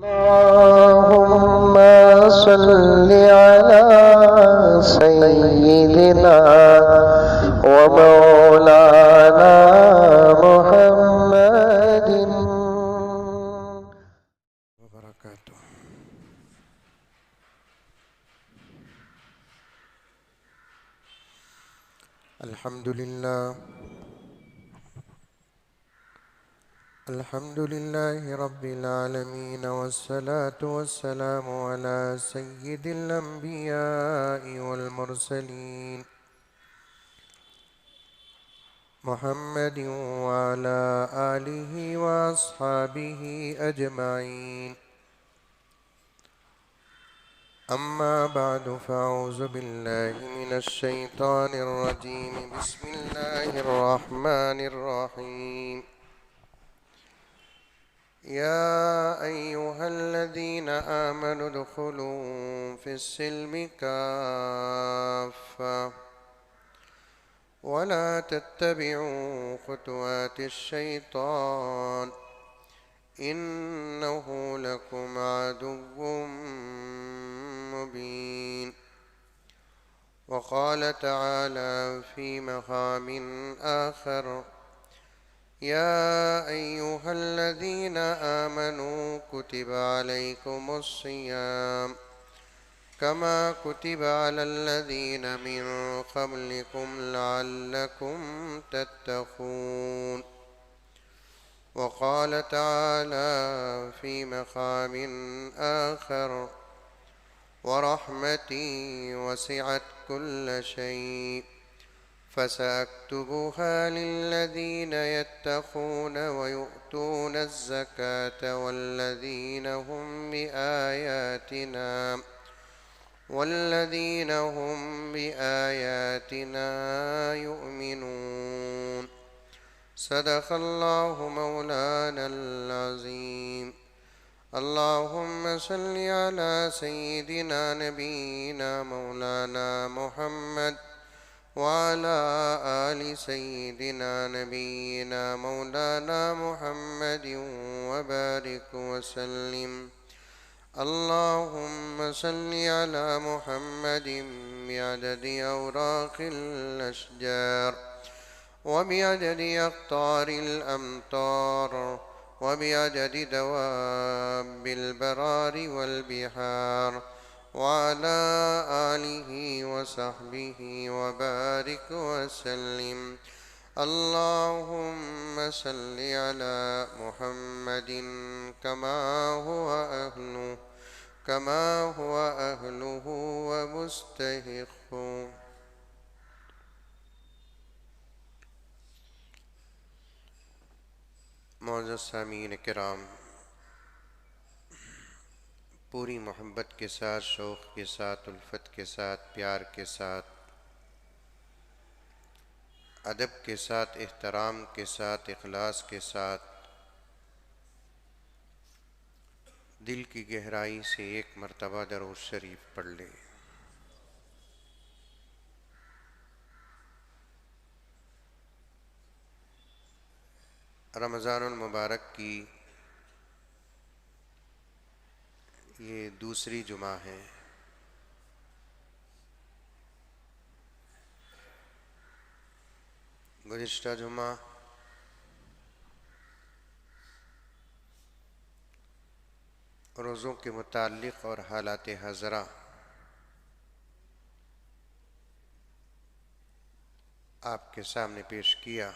اللهم صل على سيدنا ومولانا محمد وبركاته. الحمد لله رب العالمين، والصلاة والسلام على سيد الأنبياء والمرسلين محمد وعلى آله وأصحابه أجمعين. أما بعد، فأعوذ بالله من الشيطان الرجيم. بسم الله الرحمن الرحيم. يا أيها الذين آمنوا ادخلوا في السلم كافة ولا تتبعوا خطوات الشيطان إنه لكم عدو مبين. وقال تعالى في مقام آخر: يا أيها الذين آمنوا كتب عليكم الصيام كما كتب على الذين من قبلكم لعلكم تتقون. وقال تعالى في مقام آخر: ورحمتي وسعت كل شيء فسأكتبها للذين يتقون ويؤتون الزكاة والذين هم بآياتنا يؤمنون. صدق الله مولانا العظيم. اللهم صل على سيدنا نبينا مولانا محمد وعلى آل سيدنا نبينا مولانا محمد وبارك وسلم. اللهم صل على محمد بعدد أوراق الأشجار وبعدد أقطار الأمطار وبعدد دواب البرار والبحار وعلى آله وصحبه وبارك وسلم. اللهم صل على محمد كما هو أهله ومستحقه. معزز سامعین کرام، پوری محبت کے ساتھ، شوق کے ساتھ، الفت کے ساتھ، پیار کے ساتھ، ادب کے ساتھ، احترام کے ساتھ، اخلاص کے ساتھ، دل کی گہرائی سے ایک مرتبہ درود شریف پڑھ لیں۔ رمضان المبارک کی یہ دوسری جمعہ ہے۔ گزشتہ جمعہ روزوں کے متعلق اور حالات حاضرہ آپ کے سامنے پیش کیا۔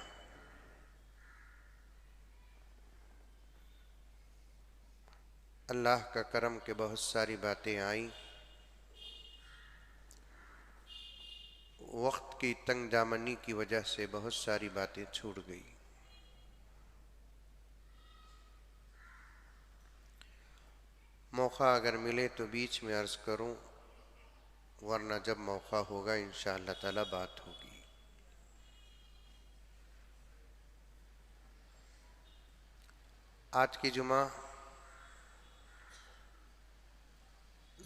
اللہ کا کرم کہ بہت ساری باتیں آئیں، وقت کی تنگ دامنی کی وجہ سے بہت ساری باتیں چھوٹ گئی۔ موقع اگر ملے تو بیچ میں عرض کروں، ورنہ جب موقع ہوگا انشاءاللہ تعالی بات ہوگی۔ آج کی جمعہ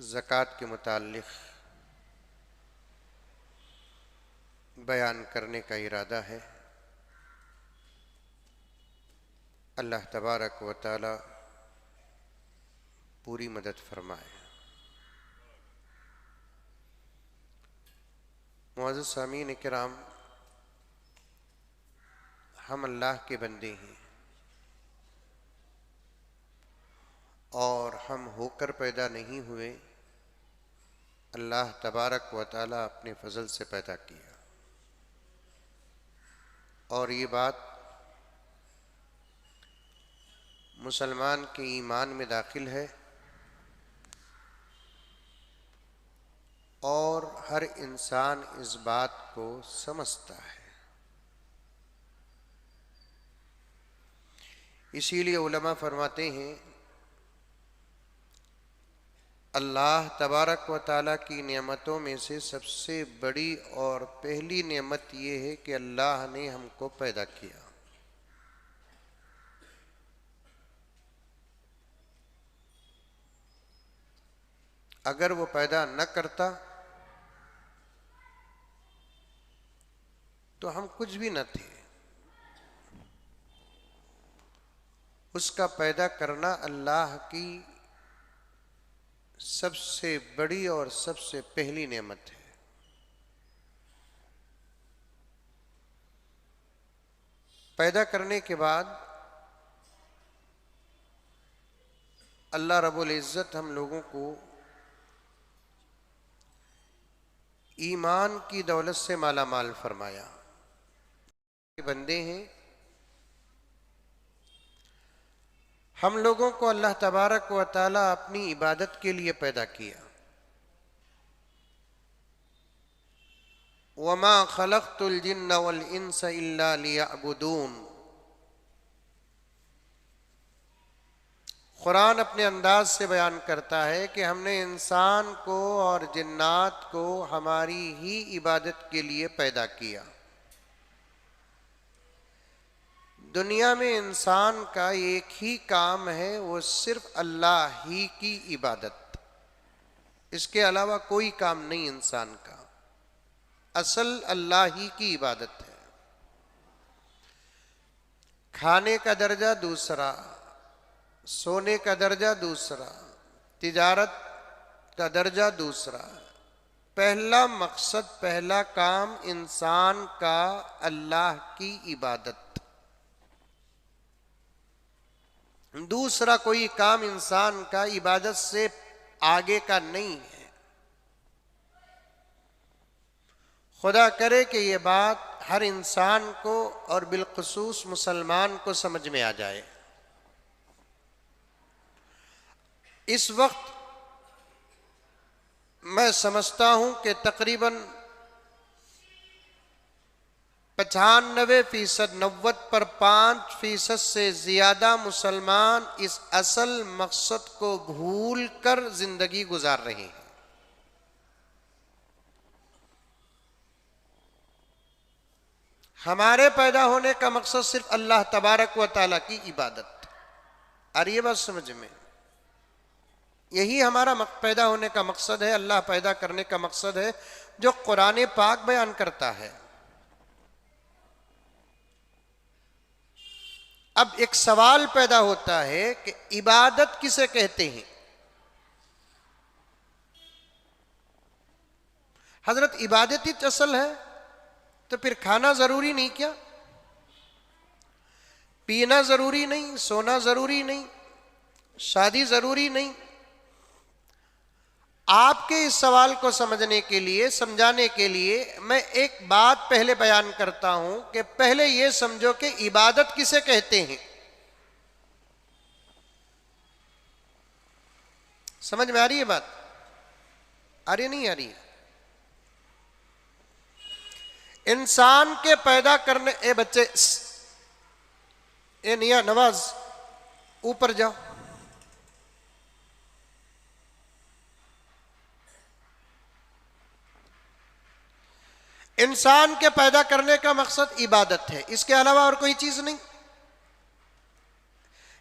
زکوٰۃ کے متعلق بیان کرنے کا ارادہ ہے۔ اللہ تبارک و تعالی پوری مدد فرمائے۔ معزز سامعین کرام، ہم اللہ کے بندے ہیں اور ہم ہو کر پیدا نہیں ہوئے، اللہ تبارک و تعالی اپنے فضل سے پیدا کیا، اور یہ بات مسلمان کے ایمان میں داخل ہے اور ہر انسان اس بات کو سمجھتا ہے۔ اسی لیے علماء فرماتے ہیں اللہ تبارک و تعالیٰ کی نعمتوں میں سے سب سے بڑی اور پہلی نعمت یہ ہے کہ اللہ نے ہم کو پیدا کیا۔ اگر وہ پیدا نہ کرتا تو ہم کچھ بھی نہ تھے۔ اس کا پیدا کرنا اللہ کی سب سے بڑی اور سب سے پہلی نعمت ہے۔ پیدا کرنے کے بعد اللہ رب العزت ہم لوگوں کو ایمان کی دولت سے مالا مال فرمایا۔ بندے ہیں، ہم لوگوں کو اللہ تبارک و تعالیٰ اپنی عبادت کے لیے پیدا کیا۔ وَمَا خَلَقْتُ الْجِنَّ وَالْإِنسَ إِلَّا لِيَعْبُدُونَ۔ قرآن اپنے انداز سے بیان کرتا ہے کہ ہم نے انسان کو اور جنات کو ہماری ہی عبادت کے لیے پیدا کیا۔ دنیا میں انسان کا ایک ہی کام ہے، وہ صرف اللہ ہی کی عبادت، اس کے علاوہ کوئی کام نہیں انسان کا، اصل اللہ ہی کی عبادت ہے۔ کھانے کا درجہ دوسرا، سونے کا درجہ دوسرا، تجارت کا درجہ دوسرا، پہلا مقصد، پہلا کام انسان کا اللہ کی عبادت، دوسرا کوئی کام انسان کا عبادت سے آگے کا نہیں ہے۔ خدا کرے کہ یہ بات ہر انسان کو اور بالخصوص مسلمان کو سمجھ میں آ جائے۔ اس وقت میں سمجھتا ہوں کہ تقریباً 95%، 90% سے زیادہ مسلمان اس اصل مقصد کو بھول کر زندگی گزار رہے ہیں۔ ہمارے پیدا ہونے کا مقصد صرف اللہ تبارک و تعالیٰ کی عبادت، اور یہ بات سمجھ میں، یہی ہمارا پیدا ہونے کا مقصد ہے، اللہ پیدا کرنے کا مقصد ہے جو قرآن پاک بیان کرتا ہے۔ اب ایک سوال پیدا ہوتا ہے کہ عبادت کسے کہتے ہیں؟ حضرت عبادت ہی اصل ہے تو پھر کھانا ضروری نہیں کیا؟ پینا ضروری نہیں، سونا ضروری نہیں، شادی ضروری نہیں؟ آپ کے اس سوال کو سمجھنے کے لیے، سمجھانے کے لیے میں ایک بات پہلے بیان کرتا ہوں کہ پہلے یہ سمجھو کہ عبادت کسے کہتے ہیں۔ سمجھ میں آ رہی ہے بات؟ آ رہی نہیں آ رہی؟ انسان کے پیدا کرنے، اے بچے، اے نیا نواز اوپر جاؤ، انسان کے پیدا کرنے کا مقصد عبادت ہے، اس کے علاوہ اور کوئی چیز نہیں۔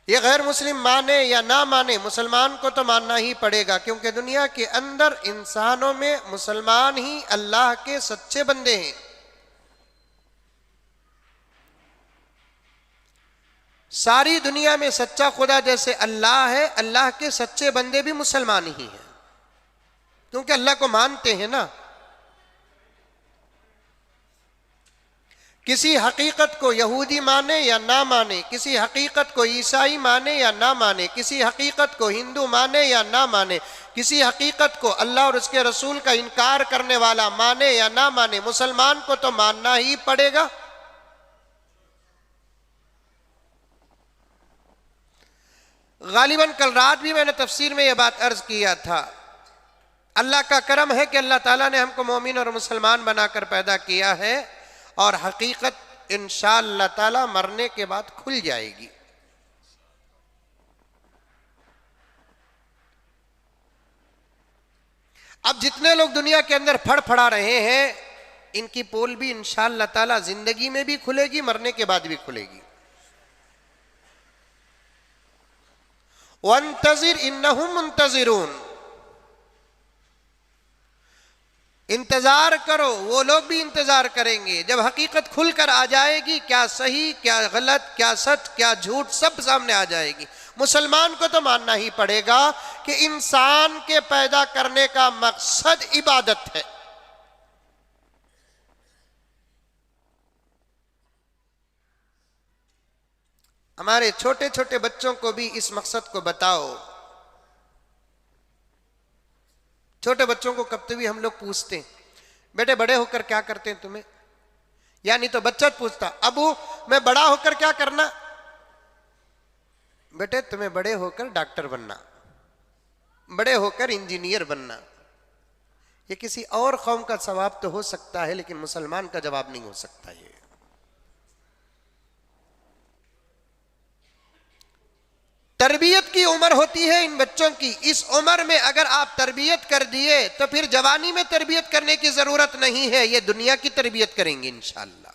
یہ غیر مسلم مانے یا نہ مانے، مسلمان کو تو ماننا ہی پڑے گا، کیونکہ دنیا کے اندر انسانوں میں مسلمان ہی اللہ کے سچے بندے ہیں۔ ساری دنیا میں سچا خدا جیسے اللہ ہے، اللہ کے سچے بندے بھی مسلمان ہی ہیں، کیونکہ اللہ کو مانتے ہیں نا۔ کسی حقیقت کو یہودی مانے یا نہ مانے، کسی حقیقت کو عیسائی مانے یا نہ مانے، کسی حقیقت کو ہندو مانے یا نہ مانے، کسی حقیقت کو اللہ اور اس کے رسول کا انکار کرنے والا مانے یا نہ مانے، مسلمان کو تو ماننا ہی پڑے گا۔ غالباً کل رات بھی میں نے تفسیر میں یہ بات عرض کیا تھا، اللہ کا کرم ہے کہ اللہ تعالیٰ نے ہم کو مومن اور مسلمان بنا کر پیدا کیا ہے، اور حقیقت انشاءاللہ تعالیٰ مرنے کے بعد کھل جائے گی۔ اب جتنے لوگ دنیا کے اندر پھڑ پھڑا رہے ہیں، ان کی پول بھی انشاءاللہ تعالیٰ زندگی میں بھی کھلے گی، مرنے کے بعد بھی کھلے گی۔ وَانتظر إِنَّهُمْ مُنتظرون، انتظار کرو، وہ لوگ بھی انتظار کریں گے۔ جب حقیقت کھل کر آ جائے گی، کیا صحیح کیا غلط، کیا سچ کیا جھوٹ، سب سامنے آ جائے گی۔ مسلمان کو تو ماننا ہی پڑے گا کہ انسان کے پیدا کرنے کا مقصد عبادت ہے۔ ہمارے چھوٹے چھوٹے بچوں کو بھی اس مقصد کو بتاؤ۔ چھوٹے بچوں کو کبھی بھی ہم لوگ پوچھتے ہیں، بیٹے بڑے ہو کر کیا کرتے ہیں تمہیں؟ یعنی تو بچہ پوچھتا، ابو میں بڑا ہو کر کیا کرنا؟ بیٹے تمہیں بڑے ہو کر ڈاکٹر بننا، بڑے ہو کر انجینئر بننا۔ یہ کسی اور قوم کا ثواب تو ہو سکتا ہے، لیکن مسلمان کا جواب نہیں ہو سکتا۔ یہ تربیت کی عمر ہوتی ہے ان بچوں کی، اس عمر میں اگر آپ تربیت کر دیے تو پھر جوانی میں تربیت کرنے کی ضرورت نہیں ہے، یہ دنیا کی تربیت کریں گے انشاءاللہ۔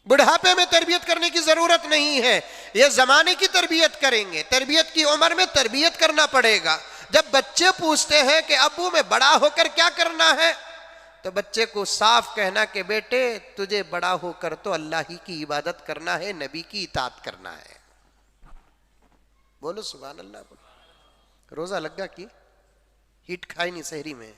بڑھاپے میں تربیت کرنے کی ضرورت نہیں ہے، یہ زمانے کی تربیت کریں گے۔ تربیت کی عمر میں تربیت کرنا پڑے گا۔ جب بچے پوچھتے ہیں کہ ابو میں بڑا ہو کر کیا کرنا ہے، تو بچے کو صاف کہنا کہ بیٹے تجھے بڑا ہو کر تو اللہ ہی کی عبادت کرنا ہے، نبی کی اطاعت کرنا ہے۔ بولو سبحان اللہ۔ بولو روزہ لگا کی ہیٹ کھائی نہیں سحری میں؟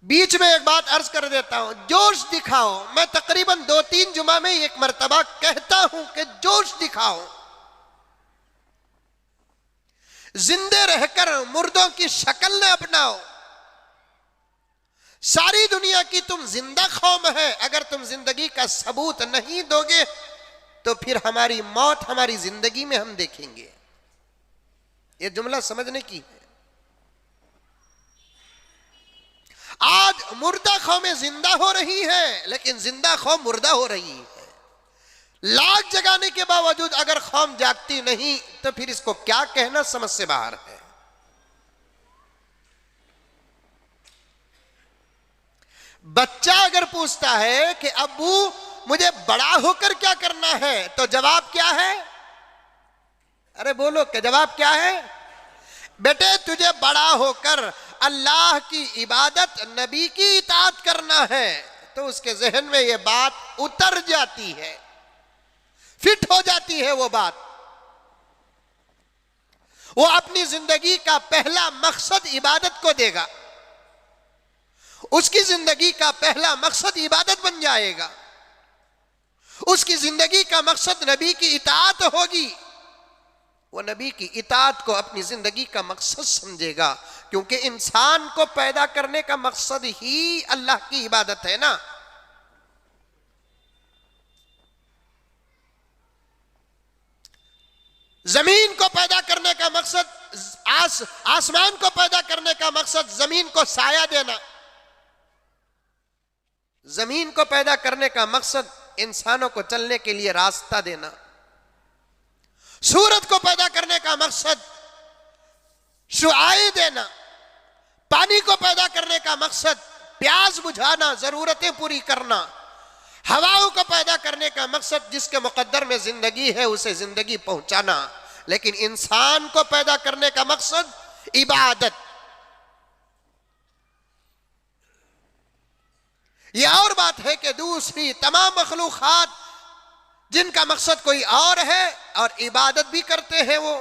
بیچ میں ایک بات عرض کر دیتا ہوں، جوش دکھاؤ۔ میں تقریباً 2-3 جمعہ میں ایک مرتبہ کہتا ہوں کہ جوش دکھاؤ، زندے رہ کر مردوں کی شکل نہ اپناؤ۔ ساری دنیا کی تم زندہ قوم ہے، اگر تم زندگی کا ثبوت نہیں دو گے تو پھر ہماری موت ہماری زندگی میں ہم دیکھیں گے۔ یہ جملہ سمجھنے کی ہے۔ آج مردہ قومیں زندہ ہو رہی ہیں، لیکن زندہ قوم مردہ ہو رہی ہے۔ لاکھ جگانے کے باوجود اگر قوم جاگتی نہیں تو پھر اس کو کیا کہنا سمجھ سے باہر ہے۔ بچہ اگر پوچھتا ہے کہ ابو مجھے بڑا ہو کر کیا کرنا ہے، تو جواب کیا ہے؟ ارے بولو کہ جواب کیا ہے؟ بیٹے تجھے بڑا ہو کر اللہ کی عبادت، نبی کی اطاعت کرنا ہے، تو اس کے ذہن میں یہ بات اتر جاتی ہے، فٹ ہو جاتی ہے وہ بات۔ وہ اپنی زندگی کا پہلا مقصد عبادت کو دے گا، اس کی زندگی کا پہلا مقصد عبادت بن جائے گا، اس کی زندگی کا مقصد نبی کی اطاعت ہوگی۔ وہ نبی کی اطاعت کو اپنی زندگی کا مقصد سمجھے گا، کیونکہ انسان کو پیدا کرنے کا مقصد ہی اللہ کی عبادت ہے نا۔ زمین کو پیدا کرنے کا مقصد، آسمان کو پیدا کرنے کا مقصد زمین کو سایہ دینا، زمین کو پیدا کرنے کا مقصد انسانوں کو چلنے کے لیے راستہ دینا، سورج کو پیدا کرنے کا مقصد شعاع دینا، پانی کو پیدا کرنے کا مقصد پیاس بجھانا، ضرورتیں پوری کرنا، ہواؤں کو پیدا کرنے کا مقصد جس کے مقدر میں زندگی ہے اسے زندگی پہنچانا۔ لیکن انسان کو پیدا کرنے کا مقصد عبادت، یہ اور بات ہے کہ دوسری تمام مخلوقات جن کا مقصد کوئی اور ہے اور عبادت بھی کرتے ہیں، وہ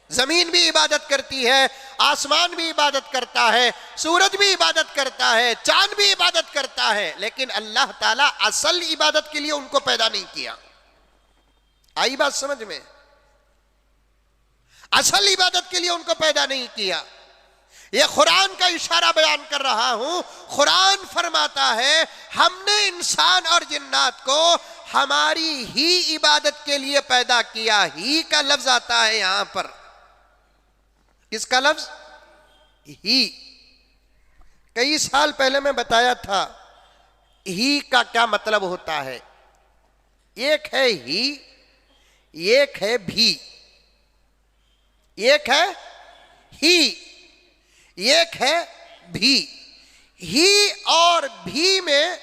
زمین بھی عبادت کرتی ہے، آسمان بھی عبادت کرتا ہے، سورج بھی عبادت کرتا ہے، چاند بھی عبادت کرتا ہے، لیکن اللہ تعالیٰ اصل عبادت کے لیے ان کو پیدا نہیں کیا۔ آئی بات سمجھ میں؟ اصل عبادت کے لیے ان کو پیدا نہیں کیا۔ یہ قرآن کا اشارہ بیان کر رہا ہوں۔ قرآن فرماتا ہے ہم نے انسان اور جنات کو ہماری ہی عبادت کے لیے پیدا کیا۔ ہی کا لفظ آتا ہے یہاں پر۔ کس کا لفظ؟ ہی۔ کئی سال پہلے میں بتایا تھا ہی کا کیا مطلب ہوتا ہے۔ ایک ہے ہی، ایک ہے بھی۔ ایک ہے ہی، ایک ہے بھی۔ ہی اور بھی میں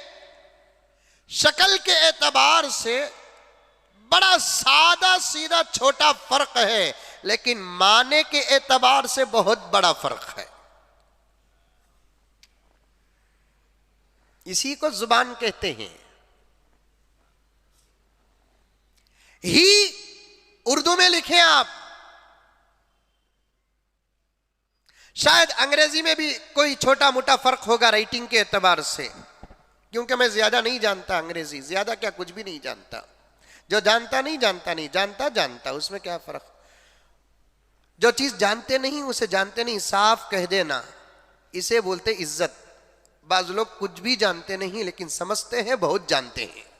شکل کے اعتبار سے بڑا سادہ سیدھا چھوٹا فرق ہے، لیکن معنی کے اعتبار سے بہت بڑا فرق ہے۔ اسی کو زبان کہتے ہیں۔ ہی اردو میں لکھیں آپ، شاید انگریزی میں بھی کوئی چھوٹا موٹا فرق ہوگا رائٹنگ کے اعتبار سے، کیونکہ میں زیادہ نہیں جانتا انگریزی، زیادہ کیا کچھ بھی نہیں جانتا۔ جو جانتا نہیں جانتا نہیں، جانتا جانتا، اس میں کیا فرق؟ جو چیز جانتے نہیں اسے جانتے نہیں صاف کہہ دینا، اسے بولتے عزت۔ بعض لوگ کچھ بھی جانتے نہیں لیکن سمجھتے ہیں بہت جانتے ہیں۔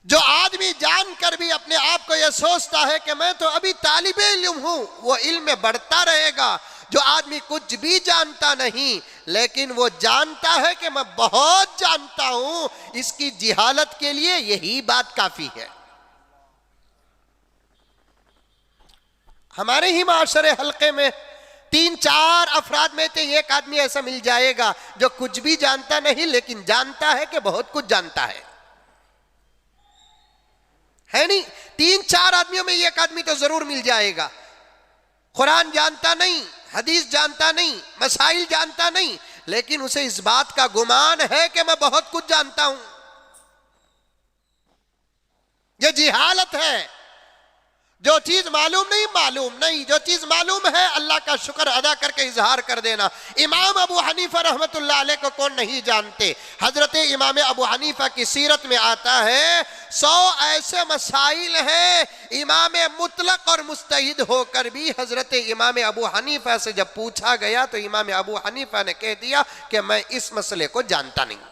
جو آدمی جان کر بھی اپنے آپ کو یہ سوچتا ہے کہ میں تو ابھی طالب علم ہوں، وہ علم میں بڑھتا رہے گا۔ جو آدمی کچھ بھی جانتا نہیں لیکن وہ جانتا ہے کہ میں بہت جانتا ہوں، اس کی جہالت کے لیے یہی بات کافی ہے۔ ہمارے ہی معاشرے حلقے میں 3-4 افراد میں سے ایک آدمی ایسا مل جائے گا جو کچھ بھی جانتا نہیں لیکن جانتا ہے کہ بہت کچھ جانتا ہے نہیں؟ 3-4 آدمیوں میں ایک آدمی تو ضرور مل جائے گا۔ قرآن جانتا نہیں، حدیث جانتا نہیں، مسائل جانتا نہیں، لیکن اسے اس بات کا گمان ہے کہ میں بہت کچھ جانتا ہوں۔ یہ جہالت ہے۔ جو چیز معلوم نہیں، معلوم نہیں، جو چیز معلوم ہے اللہ کا شکر ادا کر کے اظہار کر دینا۔ امام ابو حنیفہ رحمت اللہ علیہ کو کون نہیں جانتے؟ حضرت امام ابو حنیفہ کی سیرت میں آتا ہے 100 ایسے مسائل ہیں امام مطلق اور مجتہد ہو کر بھی حضرت امام ابو حنیفہ سے جب پوچھا گیا تو امام ابو حنیفہ نے کہہ دیا کہ میں اس مسئلے کو جانتا نہیں۔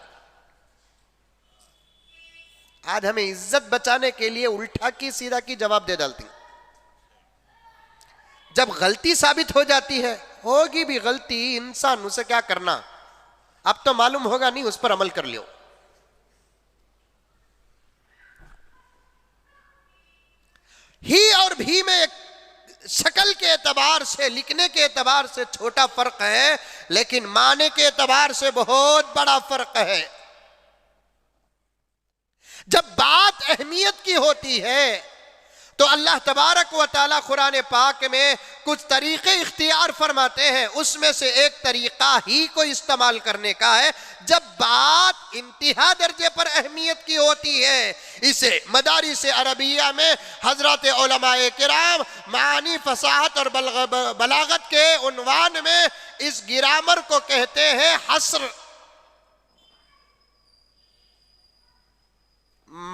آج ہمیں عزت بچانے کے لیے الٹا کی سیدھا کی جواب دے ڈالتی۔ جب غلطی ثابت ہو جاتی ہے، ہوگی بھی غلطی، انسان اسے کیا کرنا، اب تو معلوم ہوگا نہیں، اس پر عمل کر لیو۔ ہی اور بھی میں ایک شکل کے اعتبار سے، لکھنے کے اعتبار سے چھوٹا فرق ہے، لیکن معنی کے اعتبار سے بہت بڑا فرق ہے۔ جب بات اہمیت کی ہوتی ہے تو اللہ تبارک و تعالی قرآن پاک میں کچھ طریقے اختیار فرماتے ہیں، اس میں سے ایک طریقہ ہی کو استعمال کرنے کا ہے جب بات انتہا درجے پر اہمیت کی ہوتی ہے۔ اسے مدارس عربیہ میں حضرات علماء کرام معانی، فصاحت اور بلاغت کے عنوان میں اس گرامر کو کہتے ہیں حصر۔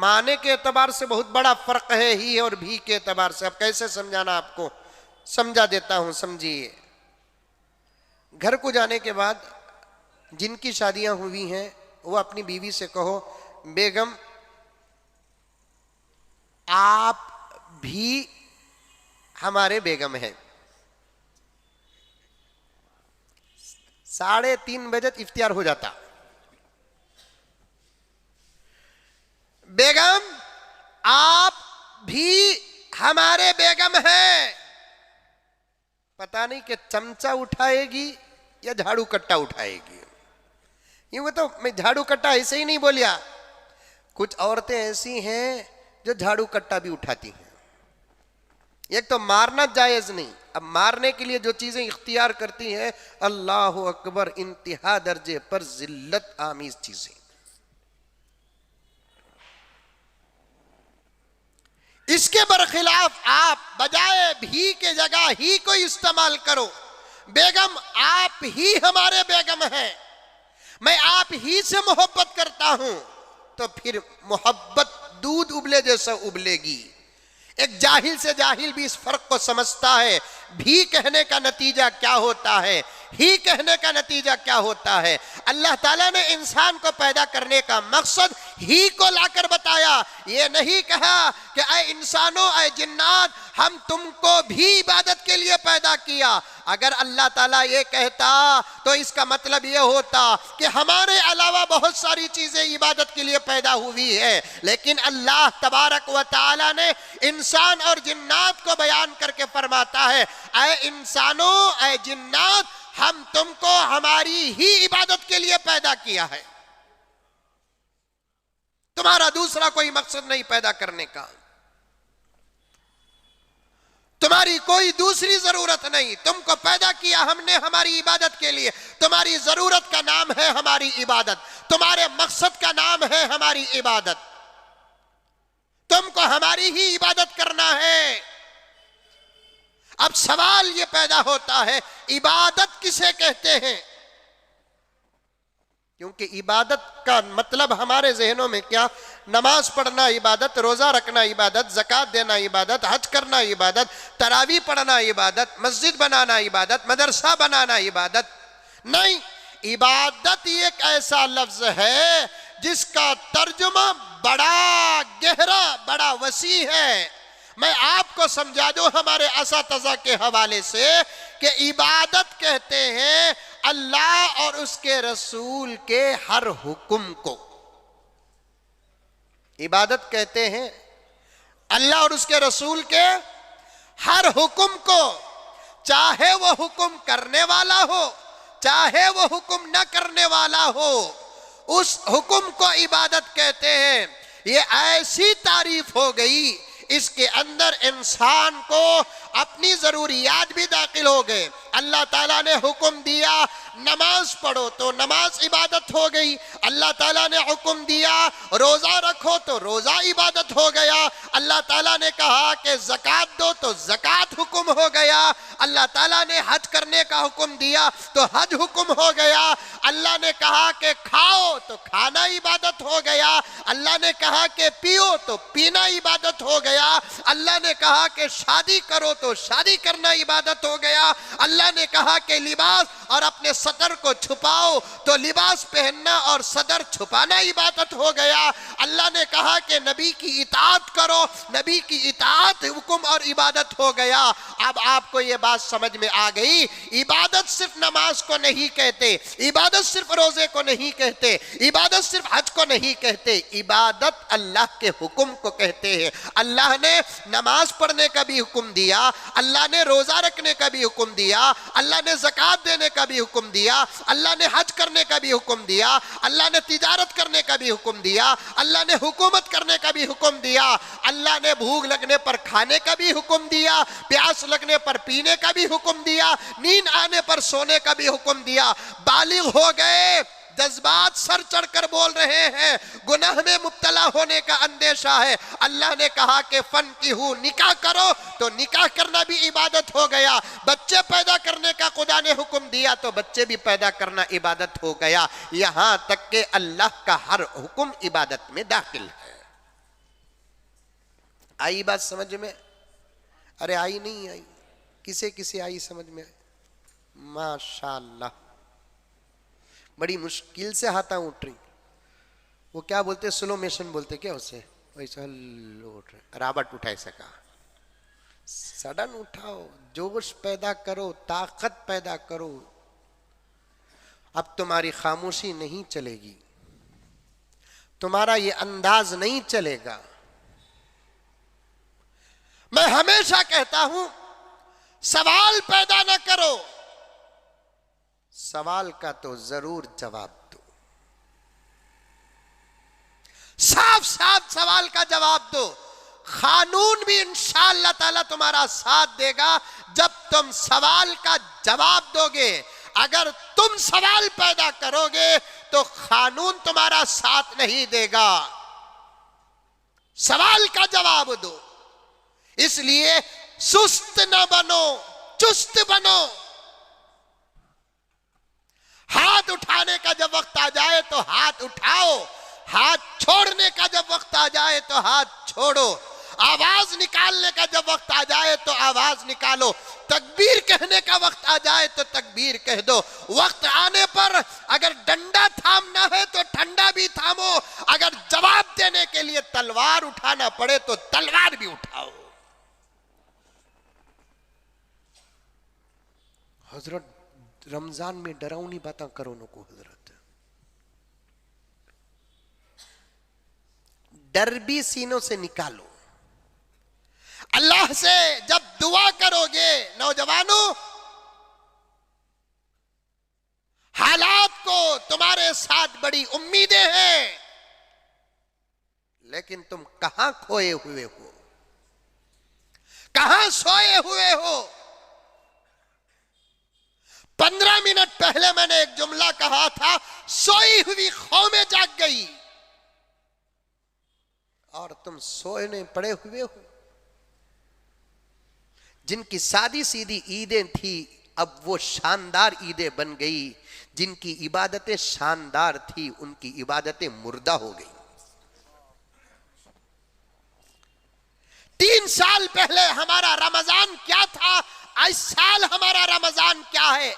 معنی کے اعتبار سے بہت بڑا فرق ہے ہی اور بھی کے اعتبار سے۔ اب کیسے سمجھانا آپ کو، سمجھا دیتا ہوں، سمجھیے۔ گھر کو جانے کے بعد جن کی شادیاں ہوئی ہیں وہ اپنی بیوی سے کہو بیگم آپ بھی ہمارے بیگم ہیں۔ 3:30 بجے افطار ہو جاتا، بیگم آپ بھی ہمارے بیگم ہیں۔ پتہ نہیں کہ چمچہ اٹھائے گی یا جھاڑو کٹا اٹھائے گی۔ یہ تو میں جھاڑو کٹا ایسے ہی نہیں بولیا، کچھ عورتیں ایسی ہیں جو جھاڑو کٹا بھی اٹھاتی ہیں۔ ایک تو مارنا جائز نہیں، اب مارنے کے لیے جو چیزیں اختیار کرتی ہیں، اللہ اکبر، انتہا درجے پر ذلت آمیز چیزیں. اس کے برخلاف آپ بجائے بھی کے جگہ ہی کو استعمال کرو. بیگم آپ ہی ہمارے بیگم ہیں، میں آپ ہی سے محبت کرتا ہوں، تو پھر محبت دودھ ابلے جیسا ابلے گی. ایک جاہل سے جاہل بھی اس فرق کو سمجھتا ہے. بھی کہنے کا نتیجہ کیا ہوتا ہے، ہی کہنے کا نتیجہ کیا ہوتا ہے. اللہ تعالیٰ نے انسان کو پیدا کرنے کا مقصد ہی کو لا کر بتایا. یہ نہیں کہا کہ اے انسانوں، اے جنات، ہم تم کو بھی عبادت کے لیے پیدا کیا. اگر اللہ تعالیٰ یہ کہتا تو اس کا مطلب یہ ہوتا کہ ہمارے علاوہ بہت ساری چیزیں عبادت کے لیے پیدا ہوئی ہے. لیکن اللہ تبارک و تعالیٰ نے انسان اور جنات کو بیان کر کے فرماتا ہے، اے انسانوں، اے جنات، ہم تم کو ہماری ہی عبادت کے لیے پیدا کیا ہے. تمہارا دوسرا کوئی مقصد نہیں پیدا کرنے کا، تمہاری کوئی دوسری ضرورت نہیں. تم کو پیدا کیا ہم نے ہماری عبادت کے لیے. تمہاری ضرورت کا نام ہے ہماری عبادت، تمہارے مقصد کا نام ہے ہماری عبادت. تم کو ہماری ہی عبادت کرنا ہے. اب سوال یہ پیدا ہوتا ہے، عبادت کسے کہتے ہیں؟ کیونکہ عبادت کا مطلب ہمارے ذہنوں میں کیا؟ نماز پڑھنا عبادت، روزہ رکھنا عبادت، زکوٰۃ دینا عبادت، حج کرنا عبادت، تراویح پڑھنا عبادت، مسجد بنانا عبادت، مدرسہ بنانا عبادت. نہیں، عبادت ایک ایسا لفظ ہے جس کا ترجمہ بڑا گہرا، بڑا وسیع ہے. میں آپ کو سمجھا دوں ہمارے اساتذہ کے حوالے سے کہ عبادت کہتے ہیں اللہ اور اس کے رسول کے ہر حکم کو. عبادت کہتے ہیں اللہ اور اس کے رسول کے ہر حکم کو، چاہے وہ حکم کرنے والا ہو، چاہے وہ حکم نہ کرنے والا ہو، اس حکم کو عبادت کہتے ہیں. یہ ایسی تعریف ہو گئی، اس کے اندر انسان کو اپنی ضروریات بھی داخل ہو گئے. اللہ تعالیٰ نے حکم دیا نماز پڑھو تو نماز عبادت ہو گئی. اللہ تعالیٰ نے حکم دیا روزہ رکھو تو روزہ عبادت ہو گیا. اللہ تعالیٰ نے کہا کہ زکوٰۃ دو تو زکوٰۃ حکم ہو گیا. اللہ تعالیٰ نے حج کرنے کا حکم دیا تو حج حکم ہو گیا. اللہ نے کہا کہ کھاؤ تو کھانا عبادت ہو گیا. اللہ نے کہا کہ پیو تو پینا عبادت ہو گیا. اللہ نے کہا کہ شادی کرو تو شادی کرنا عبادت ہو گیا. اللہ نے کہا کہ لباس اور اپنے صدر کو چھپاؤ تو لباس پہننا اور صدر چھپانا عبادت ہو گیا. اللہ نے کہا کہ نبی کی اطاعت کرو، نبی کی اطاعت حکم اور عبادت ہو گیا. اب آپ کو یہ بات سمجھ میں آ گئی، عبادت صرف نماز کو نہیں کہتے، عبادت صرف روزے کو نہیں کہتے، عبادت صرف حج کو نہیں کہتے، عبادت اللہ کے حکم کو کہتے ہیں. اللہ نے نماز پڑھنے کا بھی حکم دیا، اللہ نے روزہ رکھنے کا بھی حکم دیا، اللہ نے زکوٰۃ دینے کا بھی حکم دیا، اللہ نے حج کرنے کا بھی حکم دیا، اللہ نے تجارت کرنے کا بھی حکم دیا، اللہ نے حکومت کرنے کا بھی حکم دیا، اللہ نے بھوک لگنے پر کھانے کا بھی حکم دیا، پیاس لگنے پر پینے کا بھی حکم دیا، نیند آنے پر سونے کا بھی حکم دیا. بالغ ہو گئے، جذبات سر چڑھ کر بول رہے ہیں، گناہ میں مبتلا ہونے کا اندیشہ ہے. اللہ نے کہا کہ فنکحوا، نکاح کرو تو نکاح کرنا بھی عبادت ہو گیا. بچے پیدا کرنے کا خدا نے حکم دیا تو بچے بھی پیدا کرنا عبادت ہو گیا. یہاں تک کہ اللہ کا ہر حکم عبادت میں داخل ہے. آئی بات سمجھ میں؟ ارے آئی نہیں آئی؟ کسے کسے آئی سمجھ میں؟ ماشاءاللہ، بڑی مشکل سے ہاتھاں اٹھ رہی. وہ کیا بولتے؟ سلو موشن بولتے کیا اسے؟ ویسا اٹھ رہے، رابٹ اٹھائے سکا، سڈن اٹھاؤ، جوش پیدا کرو، طاقت پیدا کرو. اب تمہاری خاموشی نہیں چلے گی، تمہارا یہ انداز نہیں چلے گا. میں ہمیشہ کہتا ہوں سوال پیدا نہ کرو، سوال کا تو ضرور جواب دو. صاف صاف سوال کا جواب دو. قانون بھی انشاءاللہ تعالی تمہارا ساتھ دے گا جب تم سوال کا جواب دو گے. اگر تم سوال پیدا کرو گے تو قانون تمہارا ساتھ نہیں دے گا. سوال کا جواب دو. اس لیے سست نہ بنو، چست بنو. ہاتھ اٹھانے کا جب وقت آ جائے تو ہاتھ اٹھاؤ، ہاتھ چھوڑنے کا جب وقت آ جائے تو ہاتھ چھوڑو. آواز نکالنے کا جب وقت آ جائے تو آواز نکالو. تکبیر کہنے کا وقت آ جائے تو تکبیر کہہ دو. وقت آنے پر اگر ڈنڈا تھامنا ہے تو ٹھنڈا بھی تھامو. اگر جواب دینے کے لیے تلوار اٹھانا پڑے تو تلوار بھی اٹھاؤ. حضرت رمضان میں ڈراؤنی باتیں کرو نکو. حضرت ڈر بھی سینوں سے نکالو. اللہ سے جب دعا کرو گے نوجوانوں، حالات کو تمہارے ساتھ بڑی امیدیں ہیں، لیکن تم کہاں کھوئے ہوئے ہو، کہاں سوئے ہوئے ہو. 15 منٹ پہلے میں نے ایک جملہ کہا تھا، سوئی ہوئی قومیں جاگ گئی، اور تم سونے پڑے ہوئے ہو. جن کی سادی سیدھی عیدیں تھی اب وہ شاندار عیدیں بن گئی. جن کی عبادتیں شاندار تھی ان کی عبادتیں مردہ ہو گئی. 3 سال پہلے ہمارا رمضان کیا تھا، اس سال ہمارا رمضان کیا ہے.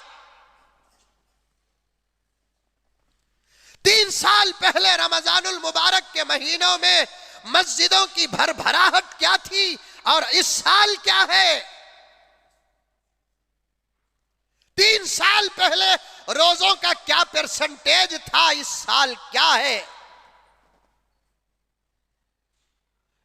3 سال پہلے رمضان المبارک کے مہینوں میں مسجدوں کی بھر بھراہٹ کیا تھی، اور اس سال کیا ہے. 3 سال پہلے روزوں کا کیا پرسنٹیج تھا، اس سال کیا ہے.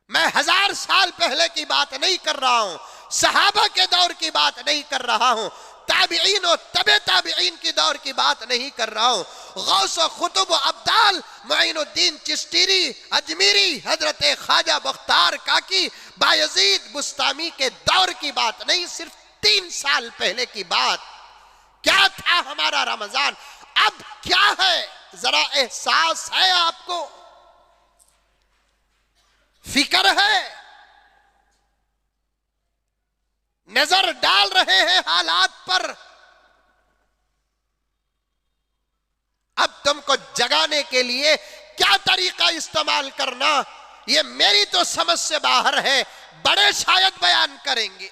میں 1000 سال پہلے کی بات نہیں کر رہا ہوں، صحابہ کے دور کی بات نہیں کر رہا ہوں، تابعین و تبع تابعین کی دور کی بات نہیں کر رہا ہوں. غوث و خطب و ابدال، معین الدین چشتیری، اجمیری، حضرت خواجہ بختار کاکی، بایزید بستامی کے دور کی بات نہیں، صرف 3 سال پہلے کی بات. کیا تھا ہمارا رمضان، اب کیا ہے، ذرا احساس ہے آپ کو، فکر ہے، نظر ڈال رہے ہیں حالات پر. اب تم کو جگانے کے لیے کیا طریقہ استعمال کرنا، یہ میری تو سمجھ سے باہر ہے. بڑے شاید بیان کریں گے.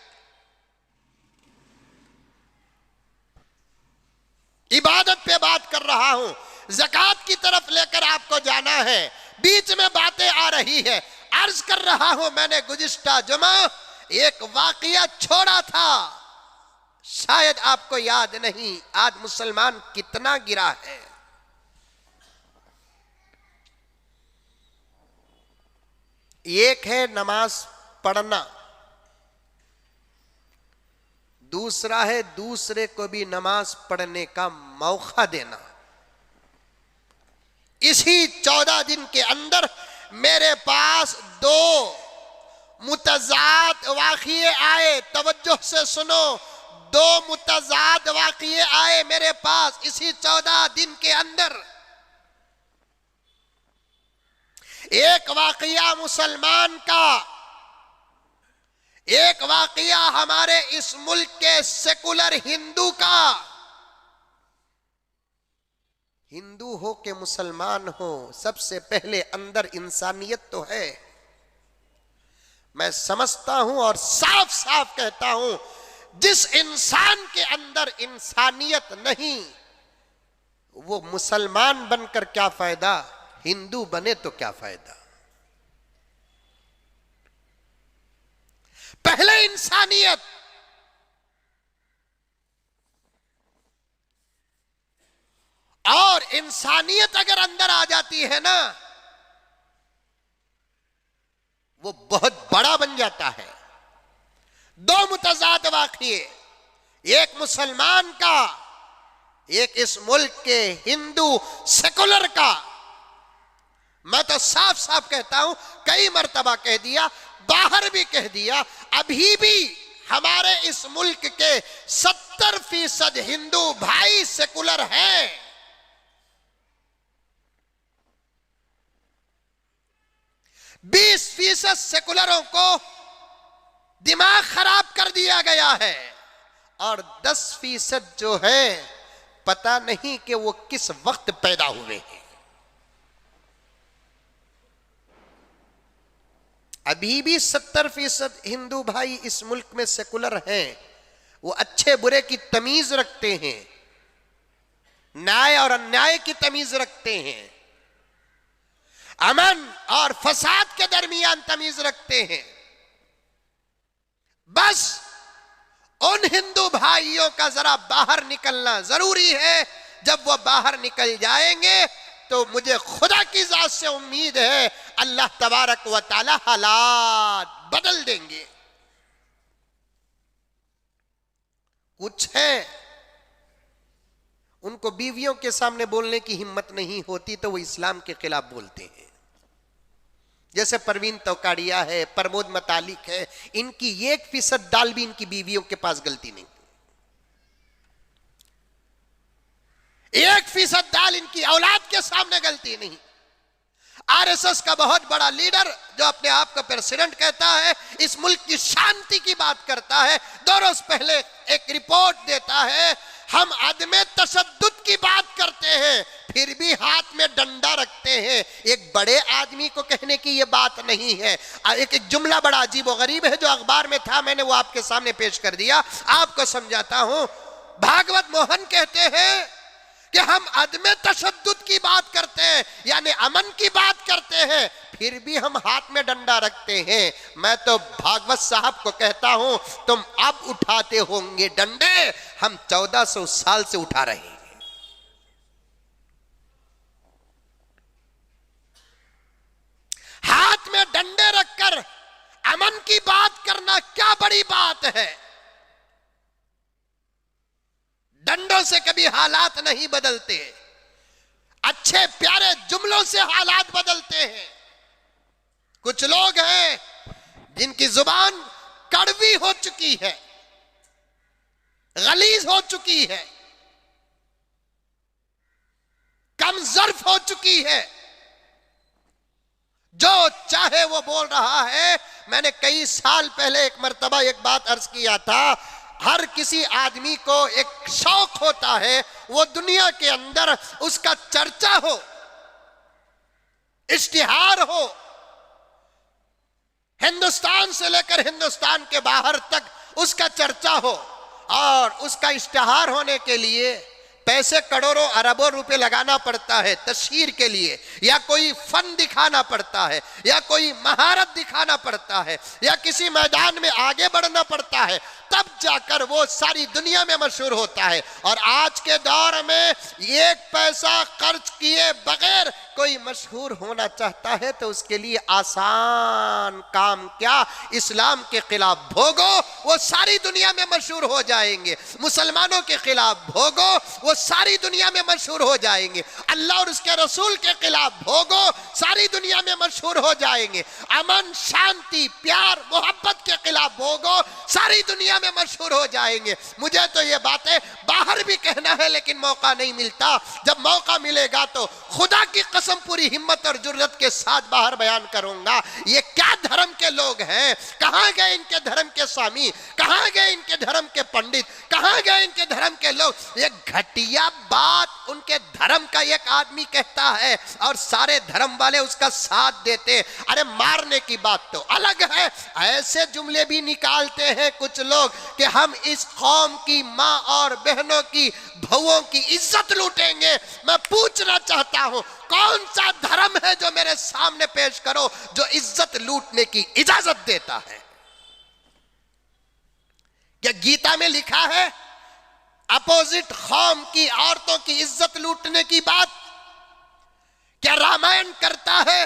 عبادت پہ بات کر رہا ہوں، زکوٰۃ کی طرف لے کر آپ کو جانا ہے. بیچ میں باتیں آ رہی ہے. عرض کر رہا ہوں، میں نے گزشتہ جمعہ ایک واقعہ چھوڑا تھا، شاید آپ کو یاد نہیں. آج مسلمان کتنا گرا ہے. ایک ہے نماز پڑھنا، دوسرا ہے دوسرے کو بھی نماز پڑھنے کا موقع دینا. اسی 14 دن کے اندر میرے پاس 2 متضاد واقعے آئے. توجہ سے سنو، 2 متضاد واقعے آئے میرے پاس اسی 14 دن کے اندر. ایک واقعہ مسلمان کا، ایک واقعہ ہمارے اس ملک کے سیکولر ہندو کا. ہندو ہو کہ مسلمان ہو، سب سے پہلے اندر انسانیت تو ہے. میں سمجھتا ہوں اور صاف صاف کہتا ہوں، جس انسان کے اندر انسانیت نہیں، وہ مسلمان بن کر کیا فائدہ، ہندو بنے تو کیا فائدہ. پہلے انسانیت. اور انسانیت اگر اندر آ جاتی ہے نا، وہ بہت بڑا بن جاتا ہے. 2 متضاد واقعے، ایک مسلمان کا، ایک اس ملک کے ہندو سیکولر کا. میں تو صاف صاف کہتا ہوں، کئی مرتبہ کہہ دیا، باہر بھی کہہ دیا، ابھی بھی ہمارے اس ملک کے 70% ہندو بھائی سیکولر ہیں۔ 20% سیکولروں کو دماغ خراب کر دیا گیا ہے، اور 10% جو ہے پتہ نہیں کہ وہ کس وقت پیدا ہوئے ہیں۔ ابھی بھی 70% ہندو بھائی اس ملک میں سیکولر ہیں، وہ اچھے برے کی تمیز رکھتے ہیں، نیائے اور انیائے کی تمیز رکھتے ہیں، امن اور فساد کے درمیان تمیز رکھتے ہیں۔ بس ان ہندو بھائیوں کا ذرا باہر نکلنا ضروری ہے۔ جب وہ باہر نکل جائیں گے تو مجھے خدا کی ذات سے امید ہے اللہ تبارک و تعالی حالات بدل دیں گے۔ کچھ ہیں ان کو بیویوں کے سامنے بولنے کی ہمت نہیں ہوتی تو وہ اسلام کے خلاف بولتے ہیں، جیسے پروین توکاڑیا ہے، پرمود متعلق ہے، ان کی 1% دال بھی ان کی بیویوں کے پاس غلطی نہیں، 1% دال ان کی اولاد کے سامنے غلطی نہیں۔ آر ایس ایس کا بہت بڑا لیڈر جو اپنے آپ کو پریزیڈنٹ کہتا ہے، اس ملک کی شانتی کی بات کرتا ہے، 2 روز پہلے ایک رپورٹ دیتا ہے، ہم عدم تشدد کی بات کرتے ہیں پھر بھی ہاتھ میں ڈنڈا رکھتے ہیں۔ ایک بڑے آدمی کو کہنے کی یہ بات نہیں ہے۔ ایک جملہ بڑا عجیب و غریب ہے جو اخبار میں تھا، میں نے وہ آپ کے سامنے پیش کر دیا، آپ کو سمجھاتا ہوں۔ بھاگوت موہن کہتے ہیں کہ ہم عدم تشدد کی بات کرتے ہیں، یعنی امن کی بات کرتے ہیں، پھر بھی ہم ہاتھ میں ڈنڈا رکھتے ہیں۔ میں تو بھاگوت صاحب کو کہتا ہوں تم اب اٹھاتے ہوں گے ڈنڈے، ہم 1400 سال سے اٹھا رہے ہیں۔ ہاتھ میں ڈنڈے رکھ کر امن کی بات کرنا کیا بڑی بات ہے؟ ڈنڈوں سے کبھی حالات نہیں بدلتے، اچھے پیارے جملوں سے حالات بدلتے ہیں۔ کچھ لوگ ہیں جن کی زبان کڑوی ہو چکی ہے، غلیظ ہو چکی ہے، کم ظرف ہو چکی ہے، جو چاہے وہ بول رہا ہے۔ میں نے کئی سال پہلے ایک مرتبہ ایک بات عرض کیا تھا، ہر کسی آدمی کو ایک شوق ہوتا ہے وہ دنیا کے اندر اس کا چرچا ہو، اشتہار ہو، ہندوستان سے لے کر ہندوستان کے باہر تک اس کا چرچا ہو، اور اس کا اشتہار ہونے کے لیے پیسے کروڑوں اربوں روپے لگانا پڑتا ہے تشہیر کے لیے، یا کوئی فن دکھانا پڑتا ہے، یا کوئی مہارت دکھانا پڑتا ہے، یا کسی میدان میں آگے بڑھنا پڑتا ہے، تب جا کر وہ ساری دنیا میں مشہور ہوتا ہے۔ اور آج کے دور میں 1 پیسہ خرچ کیے بغیر کوئی مشہور ہونا چاہتا ہے تو اس کے لیے آسان کام کیا، اسلام کے خلاف بھوگو، وہ ساری دنیا میں مشہور ہو جائیں گے۔ مسلمانوں کے خلاف بھوگو، وہ ساری دنیا میں مشہور ہو جائیں گے۔ اللہ اور اس کے رسول کے خلاف بھوگو، ساری دنیا میں مشہور ہو جائیں گے۔ امن، شانتی، پیار، محبت کے خلاف بھوگو، ساری دنیا میں مشہور ہو جائیں گے۔ مجھے تو یہ باتیں باہر بھی کہنا ہے لیکن موقع نہیں ملتا، جب موقع ملے گا تو خدا کی قسم پوری ہمت اور جرات کے ساتھ باہر بیان کروں گا۔ یہ کیا دھرم کے لوگ ہیں؟ کہاں گئے ان کے دھرم کے سوامی؟ کہاں گئے ان کے دھرم کے پنڈت؟ کہاں گئے ان کے دھرم کے لوگ؟ یہ گھٹیا بات ان کے دھرم کا ایک آدمی کہتا ہے اور سارے دھرم والے اس کا ساتھ دیتے۔ ارے مارنے کی بات تو الگ ہے، ایسے جملے بھی نکالتے ہیں کچھ لوگ کہ ہم اس قوم کی ماں اور بہنوں کی، بھووں کی عزت لوٹیں گے۔ میں پوچھنا چاہتا ہوں کون سا دھرم ہے جو میرے سامنے پیش کرو جو عزت لوٹنے کی اجازت دیتا ہے؟ کیا گیتا میں لکھا ہے اپوزٹ قوم کی عورتوں کی عزت لوٹنے کی بات؟ کیا رامائن کرتا ہے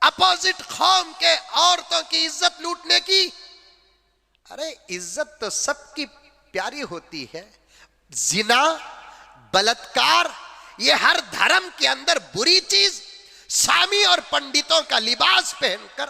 اپوزٹ قوم کے عورتوں کی عزت لوٹنے کی؟ ارے عزت تو سب کی پیاری ہوتی ہے۔ زنا، بلاತ್کار، یہ ہر دھرم کے اندر بری چیز۔ سامی اور پنڈتوں کا لباس پہن کر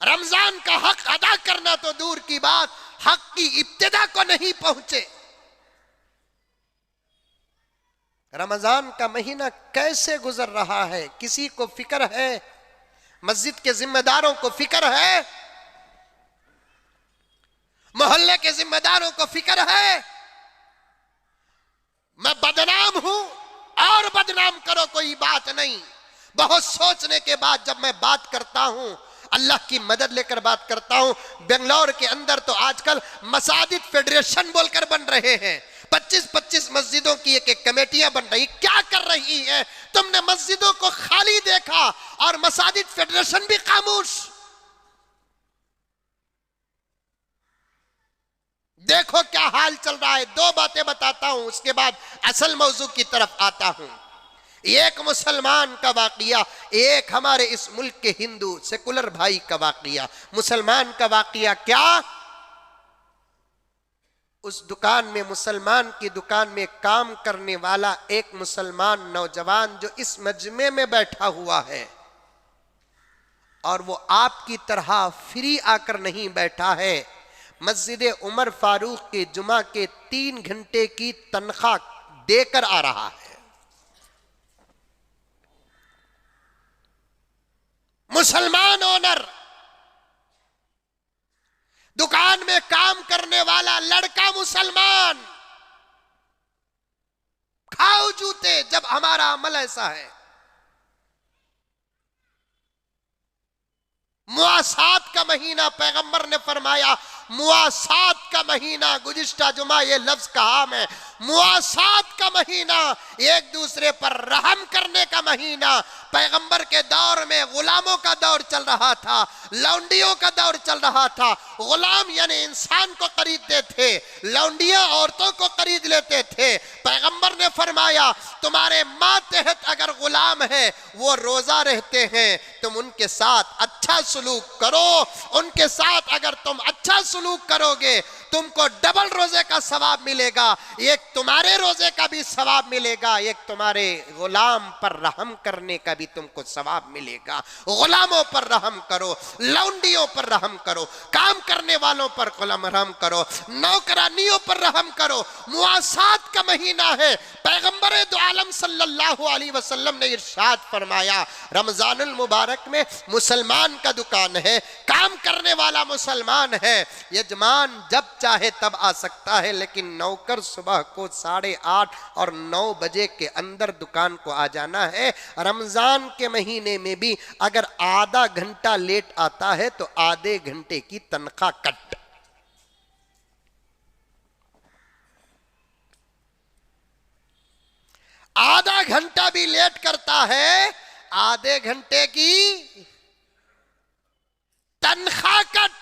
رمضان کا حق ادا کرنا تو دور کی بات، حق کی ابتدا کو نہیں پہنچے۔ رمضان کا مہینہ کیسے گزر رہا ہے، کسی کو فکر ہے؟ مسجد کے ذمہ داروں کو فکر ہے؟ محلے کے ذمہ داروں کو فکر ہے؟ میں بدنام ہوں اور بدنام کرو کوئی بات نہیں، بہت سوچنے کے بعد جب میں بات کرتا ہوں، اللہ کی مدد لے کر بات کرتا ہوں۔ بنگلور کے اندر تو آج کل مساجد فیڈریشن بول کر بن رہے ہیں، 25 مسجدوں کی ایک کمیٹیاں بن رہی۔ کیا کر رہی ہے؟ تم نے مسجدوں کو خالی دیکھا اور مساجد فیڈریشن بھی خاموش۔ دیکھو کیا حال چل رہا ہے۔ دو باتیں بتاتا ہوں، اس کے بعد اصل موضوع کی طرف آتا ہوں۔ ایک مسلمان کا واقعہ، ایک ہمارے اس ملک کے ہندو سیکولر بھائی کا واقعہ۔ مسلمان کا واقعہ کیا؟ اس دکان میں، مسلمان کی دکان میں کام کرنے والا ایک مسلمان نوجوان جو اس مجمع میں بیٹھا ہوا ہے، اور وہ آپ کی طرح فری آ کر نہیں بیٹھا ہے، مسجد عمر فاروق کے جمعہ کے 3 گھنٹے کی تنخواہ دے کر آ رہا ہے۔ مسلمان اونر، دکان میں کام کرنے والا لڑکا مسلمان، کھاؤ جوتے جب ہمارا عمل ایسا ہے۔ مواسات کا مہینہ، پیغمبر نے فرمایا مواسات کا مہینہ، گزشتہ جمعہ یہ لفظ کہا میں، مواسات کا مہینہ، ایک دوسرے پر رحم کرنے کا مہینہ۔ پیغمبر کے دور میں غلاموں کا دور چل رہا تھا، لونڈیوں کا دور چل رہا تھا۔ غلام یعنی انسان کو خریدتے تھے، لونڈیاں عورتوں کو خرید لیتے تھے۔ پیغمبر نے فرمایا تمہارے ماتحت اگر غلام ہے، وہ روزہ رہتے ہیں، تم ان کے ساتھ اچھا سلوک کرو، ان کے ساتھ اگر تم اچھا سلوک کرو گے تم کو ڈبل روزے کا ثواب ملے گا، ایک تمہارے روزے کا بھی ثواب ملے گا، ایک تمہارے غلام پر رحم کرنے کا بھی تم کو ثواب ملے گا۔ غلاموں پر رحم کرو، لونڈیوں پر رحم کرو، کام کرنے والوں پر رحم کرو، نوکرانیوں پر رحم کرو۔ مواسات کا مہینہ ہے۔ پیغمبر دو عالم صلی اللہ علیہ وسلم نے ارشاد فرمایا رمضان المبارک میں مسلمان کا دکان ہے، کام کرنے والا مسلمان ہے، یجمان جب چاہے تب آ سکتا ہے، لیکن نوکر صبح کو 8:30 اور 9 بجے کے اندر دکان کو آ جانا ہے۔ رمضان کے مہینے میں بھی اگر آدھا گھنٹہ لیٹ آتا ہے تو آدھے گھنٹے کی تنخواہ کٹ۔ آدھا گھنٹہ بھی لیٹ کرتا ہے، آدھے گھنٹے کی تنخواہ کٹ۔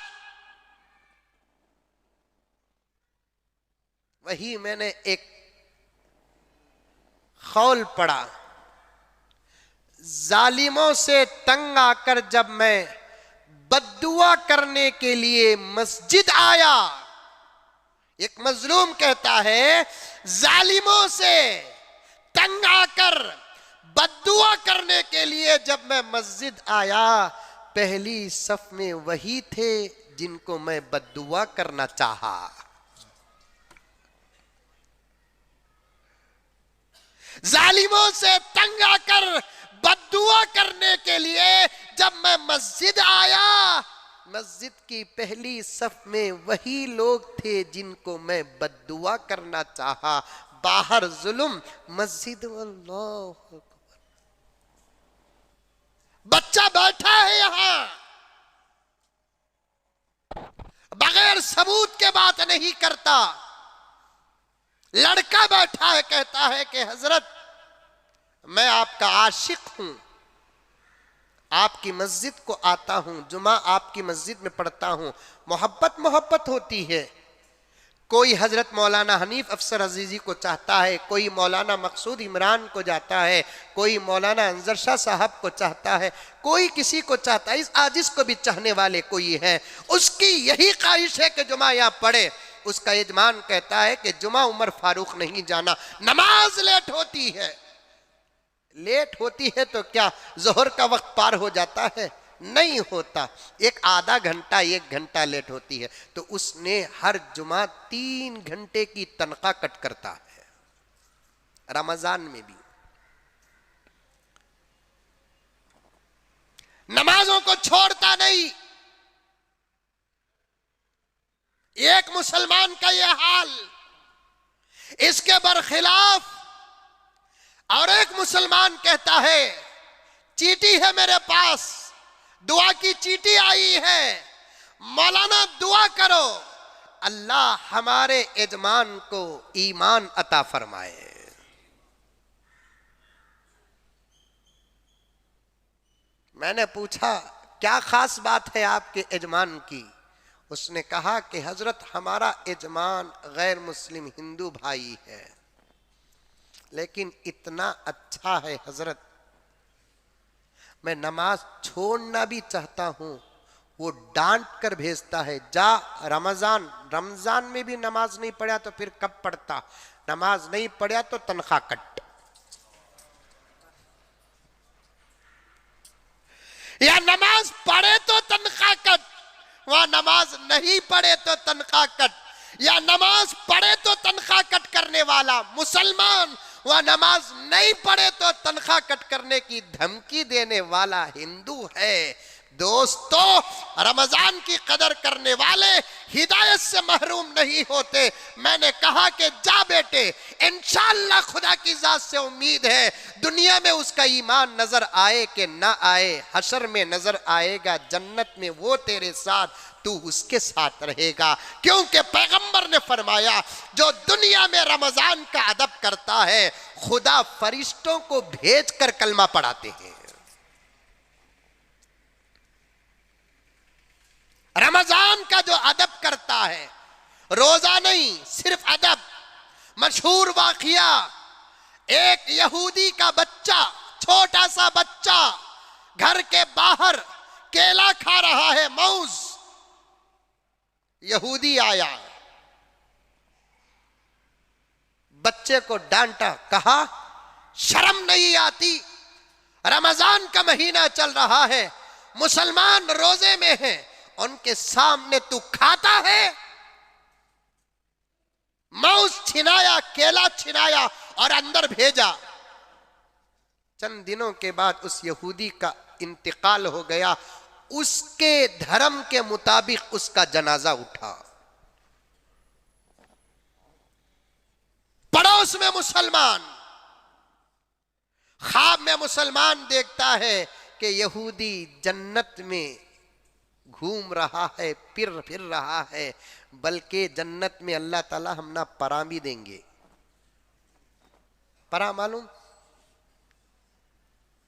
وہی میں نے ایک قول پڑھا، ظالموں سے تنگ آ کر جب میں بددعا کرنے کے لیے مسجد آیا، ایک مظلوم کہتا ہے ظالموں سے تنگ آ کر بددعا کرنے کے لیے جب میں مسجد آیا، پہلی صف میں وہی تھے جن کو میں بددعا کرنا چاہا۔ ظالموں سے تنگ آ کر بددعا کرنے کے لیے جب میں مسجد آیا، مسجد کی پہلی صف میں وہی لوگ تھے جن کو میں بددعا کرنا چاہا۔ باہر ظلم، مسجد اللہ اکبر۔ بچہ بیٹھا ہے یہاں، بغیر ثبوت کے بات نہیں کرتا۔ لڑکا بیٹھا ہے، کہتا ہے کہ حضرت میں آپ کا عاشق ہوں، آپ کی مسجد کو آتا ہوں، جمعہ آپ کی مسجد میں پڑھتا ہوں، محبت ہوتی ہے۔ کوئی حضرت مولانا حنیف افسر عزیزی کو چاہتا ہے، کوئی مولانا مقصود عمران کو جاتا ہے، کوئی مولانا انظر شاہ صاحب کو چاہتا ہے، کوئی کسی کو چاہتا ہے، اس عاجز کو بھی چاہنے والے کوئی ہیں۔ اس کی یہی خواہش ہے کہ جمعہ یہاں پڑھے۔ اس کا یجمان کہتا ہے کہ جمعہ عمر فاروق نہیں جانا، نماز لیٹ ہوتی ہے۔ لیٹ ہوتی ہے تو کیا ظہر کا وقت پار ہو جاتا ہے؟ نہیں ہوتا، ایک آدھا گھنٹہ 1 گھنٹہ لیٹ ہوتی ہے تو اس نے ہر جمعہ 3 گھنٹے کی تنخواہ کٹ کرتا ہے، رمضان میں بھی۔ نمازوں کو چھوڑتا نہیں۔ ایک مسلمان کا یہ حال، اس کے برخلاف اور ایک مسلمان کہتا ہے چیٹی ہے میرے پاس، دعا کی چیٹی آئی ہے، مولانا دعا کرو اللہ ہمارے یجمان کو ایمان عطا فرمائے۔ میں نے پوچھا کیا خاص بات ہے آپ کے یجمان کی؟ اس نے کہا کہ حضرت ہمارا یجمان غیر مسلم ہندو بھائی ہے، لیکن اتنا اچھا ہے حضرت، میں نماز چھوڑنا بھی چاہتا ہوں وہ ڈانٹ کر بھیجتا ہے، جا رمضان میں بھی نماز نہیں پڑھا تو پھر کب پڑھتا، نماز نہیں پڑھا تو تنخواہ کٹ، یا نماز پڑھے تو تنخواہ کٹ، وہاں نماز نہیں پڑھے تو تنخواہ کٹ، یا نماز پڑھے تو تنخواہ کٹ کرنے والا مسلمان، وہاں نماز نہیں پڑھے تو تنخواہ کٹ کرنے کی دھمکی دینے والا ہندو ہے۔ دوستو، رمضان کی قدر کرنے والے ہدایت سے محروم نہیں ہوتے۔ میں نے کہا کہ جا بیٹے، انشاءاللہ خدا کی ذات سے امید ہے دنیا میں اس کا ایمان نظر آئے کہ نہ آئے، حشر میں نظر آئے گا، جنت میں وہ تیرے ساتھ، تو اس کے ساتھ رہے گا، کیونکہ پیغمبر نے فرمایا جو دنیا میں رمضان کا ادب کرتا ہے خدا فرشتوں کو بھیج کر کلمہ پڑھاتے ہیں۔ رمضان کا جو ادب کرتا ہے، روزہ نہیں صرف ادب۔ مشہور واقعہ، ایک یہودی کا بچہ، چھوٹا سا بچہ گھر کے باہر کیلا کھا رہا ہے، موز۔ یہودی آیا، بچے کو ڈانٹا، کہا شرم نہیں آتی، رمضان کا مہینہ چل رہا ہے، مسلمان روزے میں ہیں، ان کے سامنے تو کھاتا ہے؟ موز چھنایا، کیلا چھنایا اور اندر بھیجا۔ چند دنوں کے بعد اس یہودی کا انتقال ہو گیا، اس کے دھرم کے مطابق اس کا جنازہ اٹھا۔ پڑوس میں مسلمان، خواب میں مسلمان دیکھتا ہے کہ یہودی جنت میں گھوم رہا ہے، پھر رہا ہے، بلکہ جنت میں اللہ تعالی ہم نہ پراں بھی دیں گے۔ پراں معلوم؟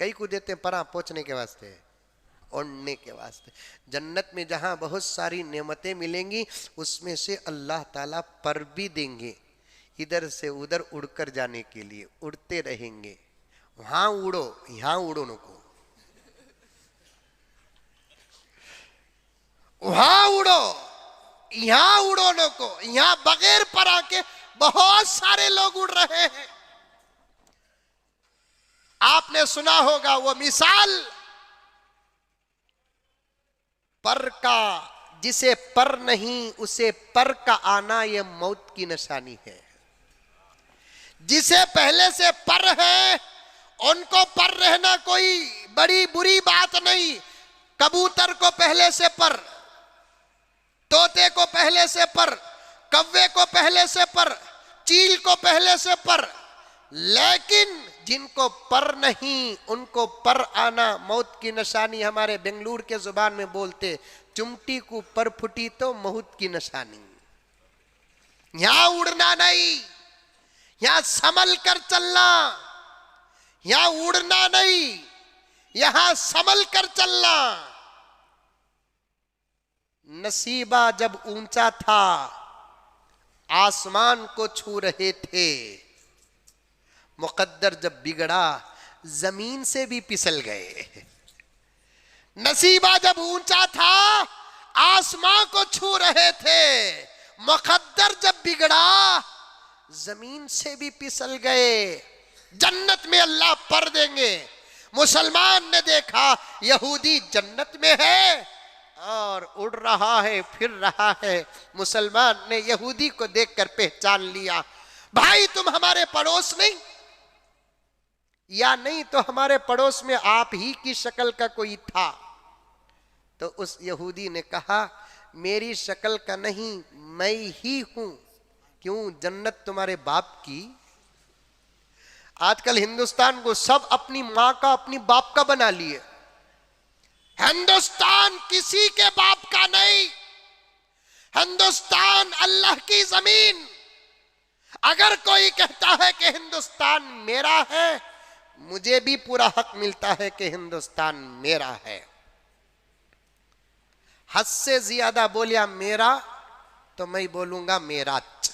کئی کو دیتے ہیں پراں پہنچنے کے واسطے، اڑنے کے واسطے۔ جنت میں جہاں بہت ساری نعمتیں ملیں گی اس میں سے اللہ تعالیٰ پر بھی دیں گے، ادھر سے ادھر اڑ کر جانے کے لیے، اڑتے رہیں گے۔ وہاں اڑو، یہاں اڑو نہ کو، وہاں اڑو یہاں اڑو نہ کو۔ یہاں بغیر پراں کے بہت سارے لوگ اڑ رہے ہیں۔ آپ نے سنا ہوگا وہ مثال، پر کا، جسے پر نہیں اسے پر کا آنا یہ موت کی نشانی ہے۔ جسے پہلے سے پر ہے ان کو پر رہنا کوئی بڑی بری بات نہیں۔ کبوتر کو پہلے سے پر، طوطے کو پہلے سے پر، کوے کو پہلے سے پر، چیل کو پہلے سے پر، لیکن جن کو پر نہیں ان کو پر آنا موت کی نشانی۔ ہمارے بنگلور کے زبان میں بولتے چمٹی کو پر پھٹی تو موت کی نشانی۔ یہاں اڑنا نہیں، یہاں سنبھل کر چلنا، یہاں اڑنا نہیں، یہاں سنبھل کر چلنا۔ نصیبہ جب اونچا تھا آسمان کو چھو رہے تھے، مقدر جب بگڑا زمین سے بھی پسل گئے۔ نصیبہ جب اونچا تھا آسمان کو چھو رہے تھے، مقدر جب بگڑا زمین سے بھی پسل گئے۔ جنت میں اللہ پر دیں گے، مسلمان نے دیکھا یہودی جنت میں ہے اور اڑ رہا ہے، پھر رہا ہے۔ مسلمان نے یہودی کو دیکھ کر پہچان لیا، بھائی تم ہمارے پڑوس نہیں، یا نہیں تو ہمارے پڑوس میں آپ ہی کی شکل کا کوئی تھا۔ تو اس یہودی نے کہا میری شکل کا نہیں، میں ہی ہوں۔ کیوں؟ جنت تمہارے باپ کی۔ آج کل ہندوستان کو سب اپنی ماں کا اپنی باپ کا بنا لیے۔ ہندوستان کسی کے باپ کا نہیں، ہندوستان اللہ کی زمین۔ اگر کوئی کہتا ہے کہ ہندوستان میرا ہے، مجھے بھی پورا حق ملتا ہے کہ ہندوستان میرا ہے۔ حد سے زیادہ بولیا میرا تو میں بولوں گا میراج۔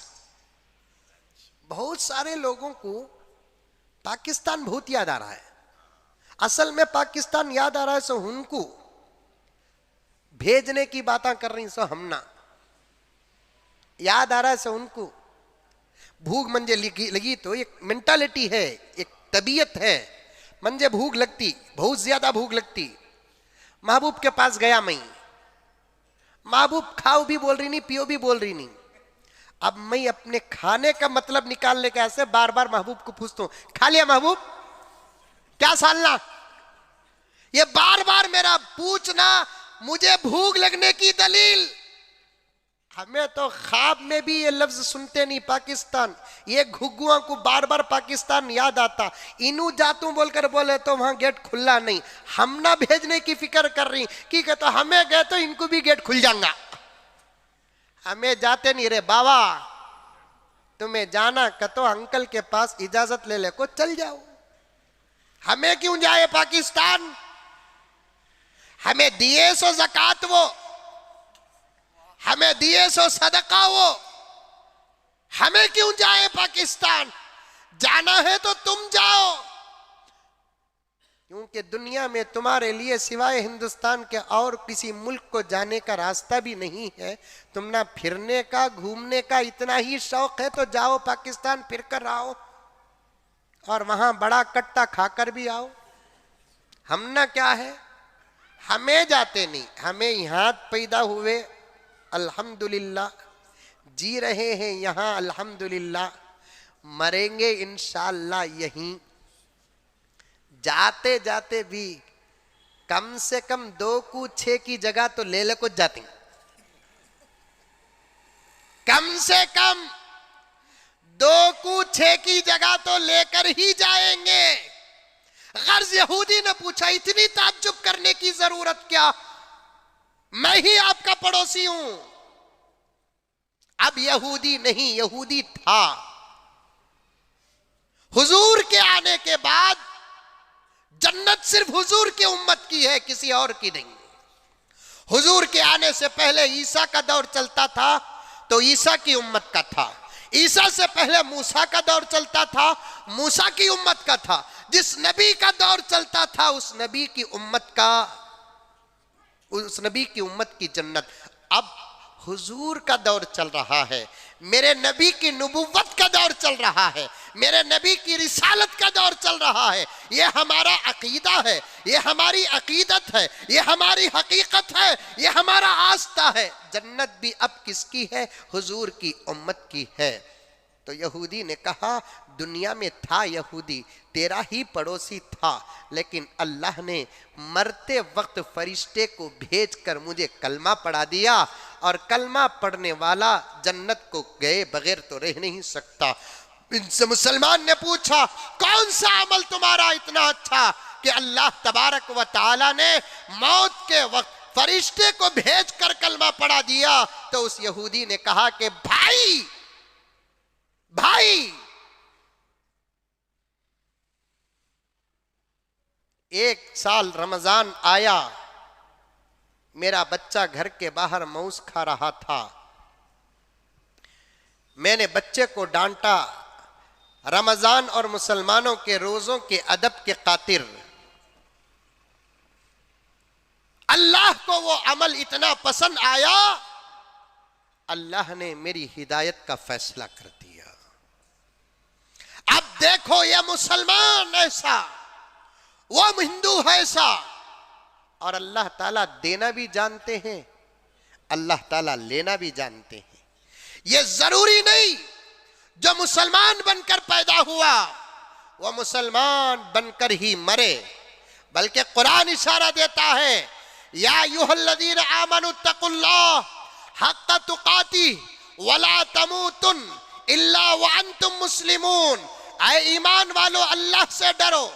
بہت سارے لوگوں کو پاکستان بہت یاد آ رہا ہے۔ اصل میں پاکستان یاد آ رہا ہے سو ان کو بھیجنے کی باتاں کر رہی سو ہمنا یاد آ رہا ہے سو ان کو بھوک منجے لگی تو ایک مینٹالٹی ہے، ایک طبیعت ہے، منجے بھوک لگتی، بہت زیادہ بھوک لگتی۔ محبوب کے پاس گیا میں، محبوب کھاؤ بھی بول رہی نہیں، پیو بھی بول رہی نہیں۔ اب میں اپنے کھانے کا مطلب نکالنے کے ایسے بار بار محبوب کو پوچھتا ہوں، کھا لیا محبوب؟ کیا سالنا؟ یہ بار بار میرا پوچھنا مجھے بھوک لگنے کی دلیل۔ ہمیں تو خواب میں بھی یہ لفظ سنتے نہیں پاکستان، یہ گھگواں کو بار بار پاکستان یاد آتا۔ انہوں جاتوں بول کر بولے تو وہاں گیٹ کھلا نہیں، ہم نہ بھیجنے کی فکر کر رہی کی کہ تو ہمیں گئے تو ان کو بھی گیٹ کھل جائیں گا۔ ہمیں جاتے نہیں رہے بابا، تمہیں جانا کہ تو انکل کے پاس اجازت لے لے کو چل جاؤ۔ ہمیں کیوں جائے پاکستان؟ ہمیں دیے سو زکات وہ، ہمیں دیے سو صدقہ وہ، ہمیں کیوں جائے پاکستان؟ جانا ہے تو تم جاؤ، کیونکہ دنیا میں تمہارے لیے سوائے ہندوستان کے اور کسی ملک کو جانے کا راستہ بھی نہیں ہے۔ تم نہ پھرنے کا گھومنے کا اتنا ہی شوق ہے تو جاؤ پاکستان، پھر کر آؤ اور وہاں بڑا کٹا کھا کر بھی آؤ۔ ہم نہ کیا ہے، ہمیں جاتے نہیں، ہمیں یہاں پیدا ہوئے الحمدللہ، جی رہے ہیں یہاں الحمدللہ، مریں گے انشاءاللہ یہیں۔ جاتے جاتے بھی کم سے کم 2 کو 6 کی جگہ تو لے لے کو جاتے ہیں، کم سے کم 2 کو 6 کی جگہ تو لے کر ہی جائیں گے۔ غرض یہودی نے پوچھا اتنی تعجب کرنے کی ضرورت کیا، میں ہی آپ کا پڑوسی ہوں۔ اب یہودی نہیں، یہودی تھا۔ حضور کے آنے کے بعد جنت صرف حضور کی امت کی ہے، کسی اور کی نہیں۔ حضور کے آنے سے پہلے عیسیٰ کا دور چلتا تھا تو عیسیٰ کی امت کا تھا، عیسیٰ سے پہلے موسیٰ کا دور چلتا تھا، موسیٰ کی امت کا تھا، جس نبی کا دور چلتا تھا اس نبی کی امت کی جنت۔ اب حضور کا دور چل رہا ہے، میرے نبی کی نبوت کا دور چل رہا ہے، میرے نبی کی رسالت کا دور چل رہا ہے۔ یہ ہمارا عقیدہ ہے، یہ ہماری عقیدت ہے، یہ ہماری حقیقت ہے، یہ ہمارا آستہ ہے۔ جنت بھی اب کس کی ہے؟ حضور کی امت کی ہے۔ تو یہودی نے کہا دنیا میں تھا یہودی، تیرا ہی پڑوسی تھا، لیکن اللہ نے مرتے وقت فرشتے کو بھیج کر مجھے کلمہ پڑھا دیا، اور کلمہ پڑھنے والا جنت کو گئے بغیر تو رہ نہیں سکتا۔ ان سے مسلمان نے پوچھا کون سا عمل تمہارا اتنا اچھا کہ اللہ تبارک و تعالی نے موت کے وقت فرشتے کو بھیج کر کلمہ پڑھا دیا؟ تو اس یہودی نے کہا کہ بھائی 1 سال رمضان آیا، میرا بچہ گھر کے باہر موز کھا رہا تھا، میں نے بچے کو ڈانٹا، رمضان اور مسلمانوں کے روزوں کے ادب کے خاطر۔ اللہ کو وہ عمل اتنا پسند آیا، اللہ نے میری ہدایت کا فیصلہ کر دیا۔ اب دیکھو یہ مسلمان ایسا وہ ہندو ہے ایسا، اور اللہ تعالیٰ دینا بھی جانتے ہیں، اللہ تعالیٰ لینا بھی جانتے ہیں۔ یہ ضروری نہیں جو مسلمان بن کر پیدا ہوا وہ مسلمان بن کر ہی مرے، بلکہ قرآن اشارہ دیتا ہے یا ایھا الذین آمنوا اتقوا اللہ حق تقاتہ ولا تموتن الا وانتم مسلمون۔ اے ایمان والو، اللہ سے ڈرو،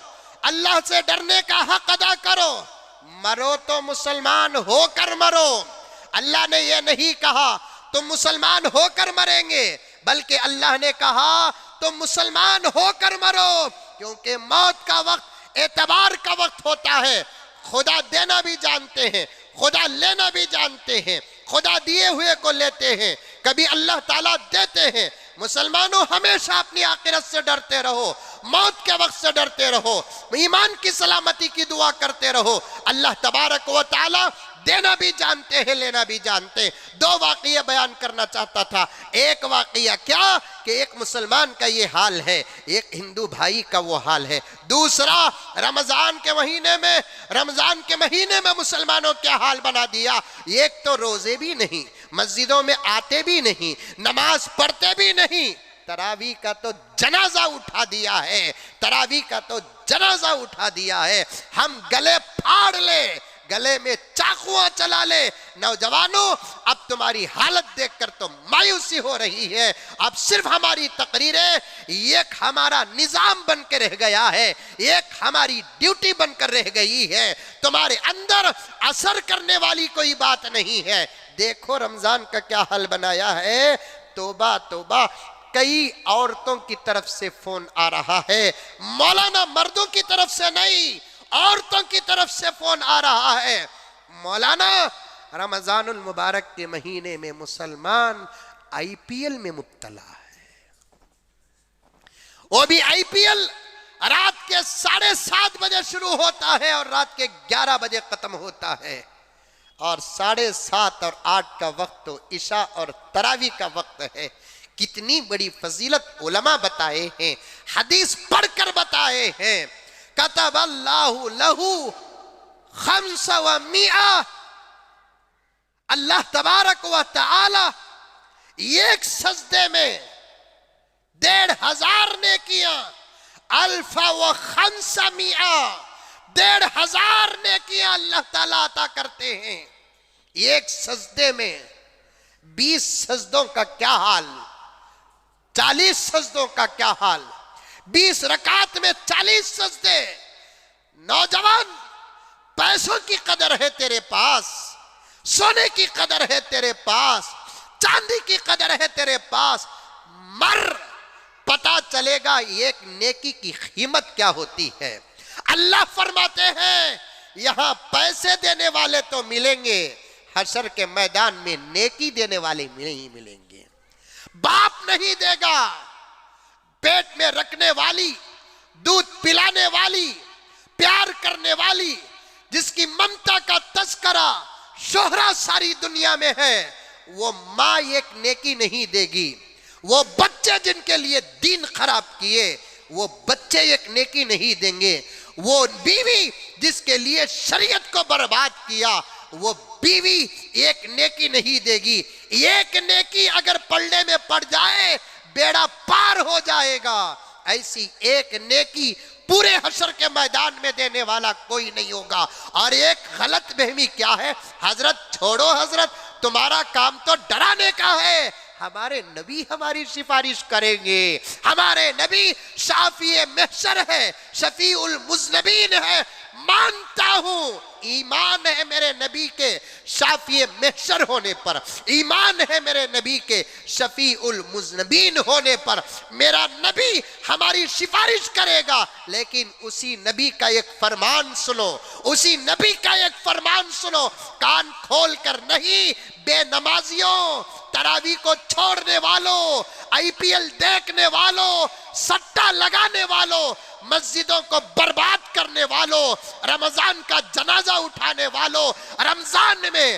اللہ سے ڈرنے کا حق ادا کرو، مرو تو مسلمان ہو کر مرو۔ اللہ نے یہ نہیں کہا تم مسلمان ہو کر مریں گے، بلکہ اللہ نے کہا تم مسلمان ہو کر مرو، کیونکہ موت کا وقت اعتبار کا وقت ہوتا ہے۔ خدا دینا بھی جانتے ہیں، خدا لینا بھی جانتے ہیں، خدا دیے ہوئے کو لیتے ہیں، کبھی اللہ تعالیٰ دیتے ہیں۔ مسلمانوں ہمیشہ اپنی آخرت سے ڈرتے رہو، موت کے وقت سے ڈرتے رہو، ایمان کی سلامتی کی دعا کرتے رہو۔ اللہ تبارک و تعالیٰ دینا بھی جانتے ہیں، لینا بھی جانتے ہیں۔ دو واقعہ بیان کرنا چاہتا تھا۔ ایک واقعہ کیا کہ ایک مسلمان کا یہ حال ہے، ایک ہندو بھائی کا وہ حال ہے۔ دوسرا، رمضان کے مہینے میں مسلمانوں کیا حال بنا دیا۔ ایک تو روزے بھی نہیں، مسجدوں میں آتے بھی نہیں، نماز پڑھتے بھی نہیں، تراویح کا تو جنازہ اٹھا دیا ہے، تراویح کا تو جنازہ اٹھا دیا ہے۔ ہم گلے پھاڑ لے، گلے میں چاقواں چلا لے۔ نوجوانوں، اب تمہاری حالت دیکھ کر تو مایوسی ہو رہی ہے۔ اب صرف ہماری تقریریں ایک ہمارا نظام بن کے رہ گیا ہے، ایک ہماری ڈیوٹی بن کر رہ گئی ہے، تمہارے اندر اثر کرنے والی کوئی بات نہیں ہے۔ دیکھو رمضان کا کیا حل بنایا ہے۔ توبہ توبہ، کئی عورتوں کی طرف سے فون آ رہا ہے، مولانا مردوں کی طرف سے نہیں، عورتوں کی طرف سے فون آ رہا ہے۔ مولانا، رمضان المبارک کے مہینے میں مسلمان آئی پی ایل میں مبتلا ہے، وہ بھی آئی پی ایل رات کے 7:30 بجے شروع ہوتا ہے اور رات کے 11 بجے ختم ہوتا ہے، اور 7:30 اور 8 کا وقت تو عشاء اور تراویح کا وقت ہے۔ کتنی بڑی فضیلت علماء بتائے ہیں، حدیث پڑھ کر بتائے ہیں۔ کتب اللہ لہو 500، اللہ تبارک و تعالی ایک سجدے میں 1,500 نیکیاں، 1500، 1,500 نیکیاں اللہ تعالیٰ عطا کرتے ہیں ایک سجدے میں۔ 20 سجدوں کا کیا حال، 40 سجدوں کا کیا حال، 20 رکعت میں 40 سجدے۔ نوجوان، پیسوں کی قدر ہے تیرے پاس، سونے کی قدر ہے تیرے پاس، چاندی کی قدر ہے تیرے پاس، مر، پتا چلے گا ایک نیکی کی قیمت کیا ہوتی ہے۔ اللہ فرماتے ہیں یہاں پیسے دینے والے تو ملیں گے، حشر کے میدان میں نیکی دینے والے نہیں ملیں گے۔ باپ نہیں دے گا، پیٹ میں رکھنے والی، دودھ پلانے والی، پیار کرنے والی، جس کی ممتا کا تذکرہ شہرہ ساری دنیا میں ہے، وہ ماں ایک نیکی نہیں دے گی۔ وہ بچے جن کے لیے دین خراب کیے، وہ بچے ایک نیکی نہیں دیں گے۔ وہ بیوی جس کے لیے شریعت کو برباد کیا، وہ بیوی ایک نیکی نہیں دے گی۔ ایک نیکی اگر پلڑے میں پڑ جائے بیڑا پار ہو جائے گا، ایسی ایک نیکی پورے حشر کے میدان میں دینے والا کوئی نہیں ہوگا۔ اور ایک غلط فہمی کیا ہے، حضرت چھوڑو، حضرت تمہارا کام تو ڈرانے کا ہے، ہمارے نبی ہماری سفارش کریں گے، ہمارے نبی شافی محشر ہے، شفیع المذنبین ہے۔ مانتا ہوں، ایمان ہے میرے نبی کے شافی محشر ہونے پر، ایمان ہے میرے نبی کے شفیع المذنبین ہونے پر، میرا نبی ہماری سفارش کرے گا۔ لیکن اسی نبی کا ایک فرمان سنو، اسی نبی کا ایک فرمان سنو، کان کھول کر نہیں۔ بے نمازیوں، تراویح کو چھوڑنے والوں، آئی پی ایل دیکھنے والوں، سٹا لگانے والوں، مسجدوں کو برباد کرنے والوں، رمضان کا جنازہ اٹھانے والوں، رمضان میں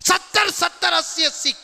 70-70, 80-80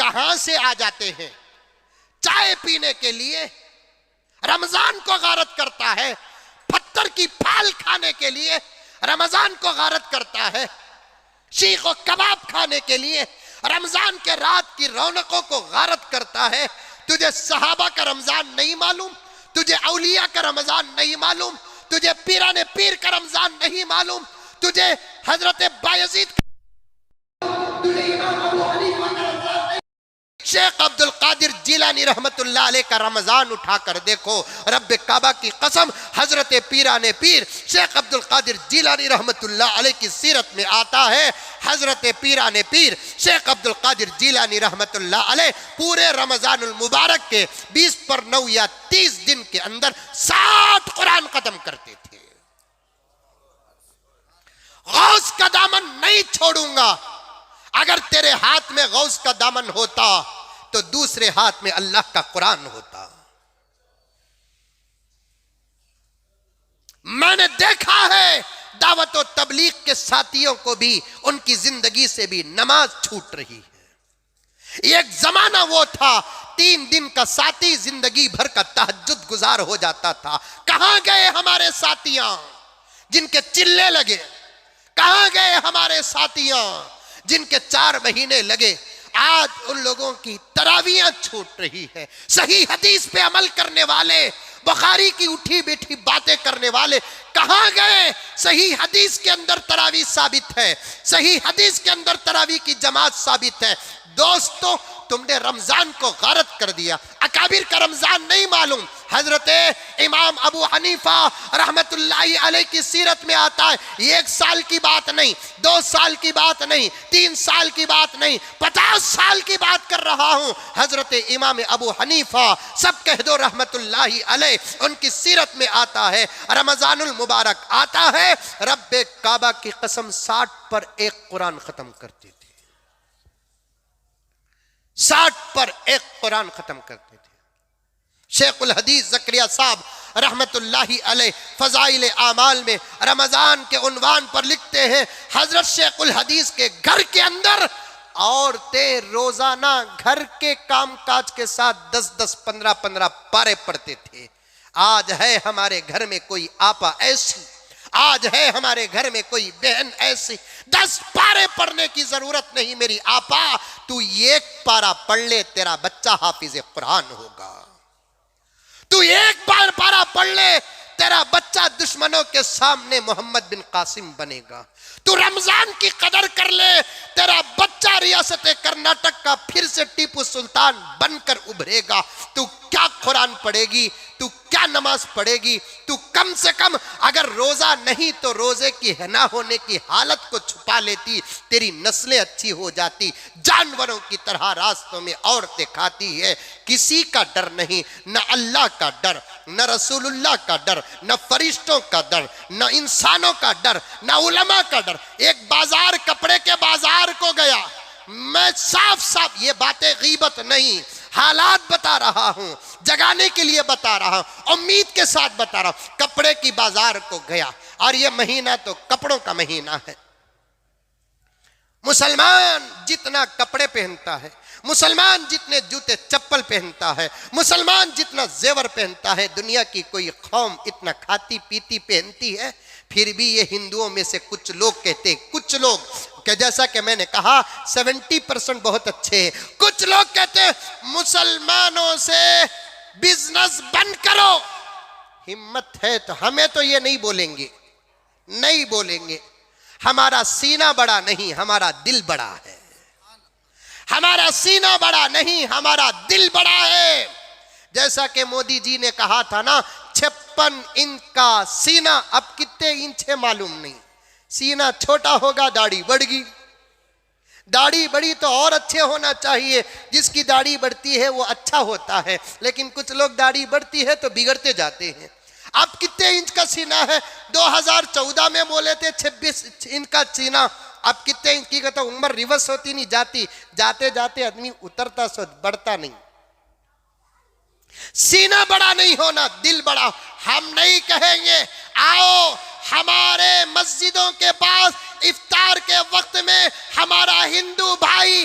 کہاں سے آ جاتے ہیں؟ چائے پینے کے لیے رمضان کو غارت کرتا ہے، پتھر کی پھال کھانے کے لیے رمضان کو غارت کرتا ہے، شیخ و کباب کھانے کے لیے رمضان کے رات کی رونقوں کو غارت کرتا ہے۔ تجھے صحابہ کا رمضان نہیں معلوم، تجھے اولیاء کا رمضان نہیں معلوم، تجھے پیران پیر کا رمضان نہیں معلوم، تجھے حضرت بایزید شیخ عبد القادر جیلانی رحمت اللہ علیہ کا رمضان اٹھا کر دیکھو، رب کعبہ کی قسم، حضرت پیران پیر شیخ عبد القادر جیلانی رحمت اللہ علیہ کی سیرت میں آتا ہے، حضرت پیران پیر شیخ عبد القادر جیلانی رحمت اللہ علیہ پورے رمضان المبارک کے 20/9 یا 30 دن کے اندر 60 قرآن ختم کرتے تھے۔ غوث کا دامن نہیں چھوڑوں گا، اگر تیرے ہاتھ میں غوث کا دامن ہوتا تو دوسرے ہاتھ میں اللہ کا قرآن ہوتا۔ میں نے دیکھا ہے دعوت و تبلیغ کے ساتھیوں کو بھی ان کی زندگی سے بھی نماز چھوٹ رہی ہے۔ ایک زمانہ وہ تھا 3 دن کا ساتھی زندگی بھر کا تہجد گزار ہو جاتا تھا۔ کہاں گئے ہمارے ساتھیاں جن کے چلے لگے؟ کہاں گئے ہمارے ساتھیاں جن کے 4 مہینے لگے؟ آج ان لوگوں کی تراویحیں چھوٹ رہی ہے۔ صحیح حدیث پہ عمل کرنے والے، بخاری کی اٹھی بیٹھی باتیں کرنے والے کہاں گئے؟ صحیح حدیث کے اندر تراویح ثابت ہے، صحیح حدیث کے اندر تراویح کی جماعت ثابت ہے۔ دوستو، تم نے رمضان کو غارت کر دیا، اکابر کا رمضان نہیں معلوم۔ حضرت امام ابو حنیفہ رحمت اللہ علیہ کی سیرت میں آتا ہے، 1 سال کی بات نہیں، 2 سال کی بات نہیں، 3 سال کی بات نہیں، 50 سال کی بات کر رہا ہوں۔ حضرت امام ابو حنیفہ سب کہہ دو رحمت اللہ علیہ، ان کی سیرت میں آتا ہے رمضان المبارک آتا ہے، رب کعبہ کی قسم 60 پر 1 قرآن ختم کرتے تھے، 60 پر 1 قرآن ختم کرتے تھے۔ شیخ الحدیث زکریا صاحب رحمت اللہ علیہ فضائل اعمال میں رمضان کے عنوان پر لکھتے ہیں، حضرت شیخ الحدیث کے گھر کے اندر عورتیں روزانہ گھر کے کام کاج کے ساتھ 10-10 15-15 پارے پڑھتے تھے۔ آج ہے ہمارے گھر میں کوئی آپا ایسی، آج ہے ہمارے گھر میں کوئی بہن ایسی، 10 پارے پڑھنے کی ضرورت نہیں میری آپا، تو 1 پارا پڑھ لے تیرا بچہ حافظ قرآن ہوگا، تو 1 پارا پڑھ لے تیرا بچہ دشمنوں کے سامنے محمد بن قاسم بنے گا، تو رمضان کی قدر کر لے تیرا بچہ ریاست کرناٹک کا پھر سے ٹیپو سلطان بن کر ابھرے گا۔ تو کیا قرآن پڑھے گی، تو کیا نماز پڑھے گی، تو کم سے کم اگر روزہ نہیں تو روزے کی نہ ہونے کی حالت کو چھپا لیتی، تیری نسلیں اچھی ہو جاتی۔ جانوروں کی طرح راستوں میں عورتیں کھاتی ہے، کسی کا ڈر نہیں، نہ اللہ کا ڈر، نہ رسول اللہ کا ڈر، نہ فرشتوں کا ڈر، نہ انسانوں کا ڈر، نہ علماء کا ڈر۔ ایک بازار، کپڑے کے بازار کو گیا، میں صاف صاف یہ باتیں غیبت نہیں، حالات بتا رہا ہوں، جگانے کے لیے بتا رہا ہوں، امید کے ساتھ بتا رہا ہوں۔ کپڑے کی بازار کو گیا، اور یہ مہینہ تو کپڑوں کا مہینہ ہے۔ مسلمان جتنا کپڑے پہنتا ہے، مسلمان جتنے جوتے چپل پہنتا ہے، مسلمان جتنا زیور پہنتا ہے، دنیا کی کوئی قوم اتنا کھاتی پیتی پہنتی ہے؟ پھر بھی یہ ہندوؤں میں سے کچھ لوگ کہتے ہیں، کچھ لوگ کہ جیسا کہ میں نے کہا 70% بہت اچھے ہیں، کچھ لوگ کہتے ہیں مسلمانوں سے بزنس بند کرو۔ ہمت ہے تو ہمیں تو یہ نہیں بولیں گے، نہیں بولیں گے۔ ہمارا سینہ بڑا نہیں، ہمارا دل بڑا ہے، ہمارا سینہ بڑا نہیں، ہمارا دل بڑا ہے۔ جیسا کہ مودی جی نے کہا تھا نا، 56 انچ کا سینہ، اب کتنے انچ ہے معلوم نہیں، سینہ چھوٹا ہوگا داڑھی بڑھ گئی، داڑھی بڑھی تو اور اچھے ہونا چاہیے، جس کی داڑھی بڑھتی ہے وہ اچھا ہوتا ہے، لیکن کچھ لوگ داڑھی بڑھتی ہے تو بگڑتے جاتے ہیں۔ اب کتنے انچ کا سینہ ہے؟ 2014 میں بولے تھے 26 انچ کا سینہ، اب کتنے انچ کی؟ کہتا عمر ریورس ہوتی نہیں جاتی، جاتے جاتے آدمی اترتا سو بڑھتا نہیں۔ سینہ بڑا نہیں ہونا، دل بڑا۔ ہم نہیں کہیں گے آؤ ہمارے مسجدوں کے پاس افطار کے وقت میں ہمارا ہندو بھائی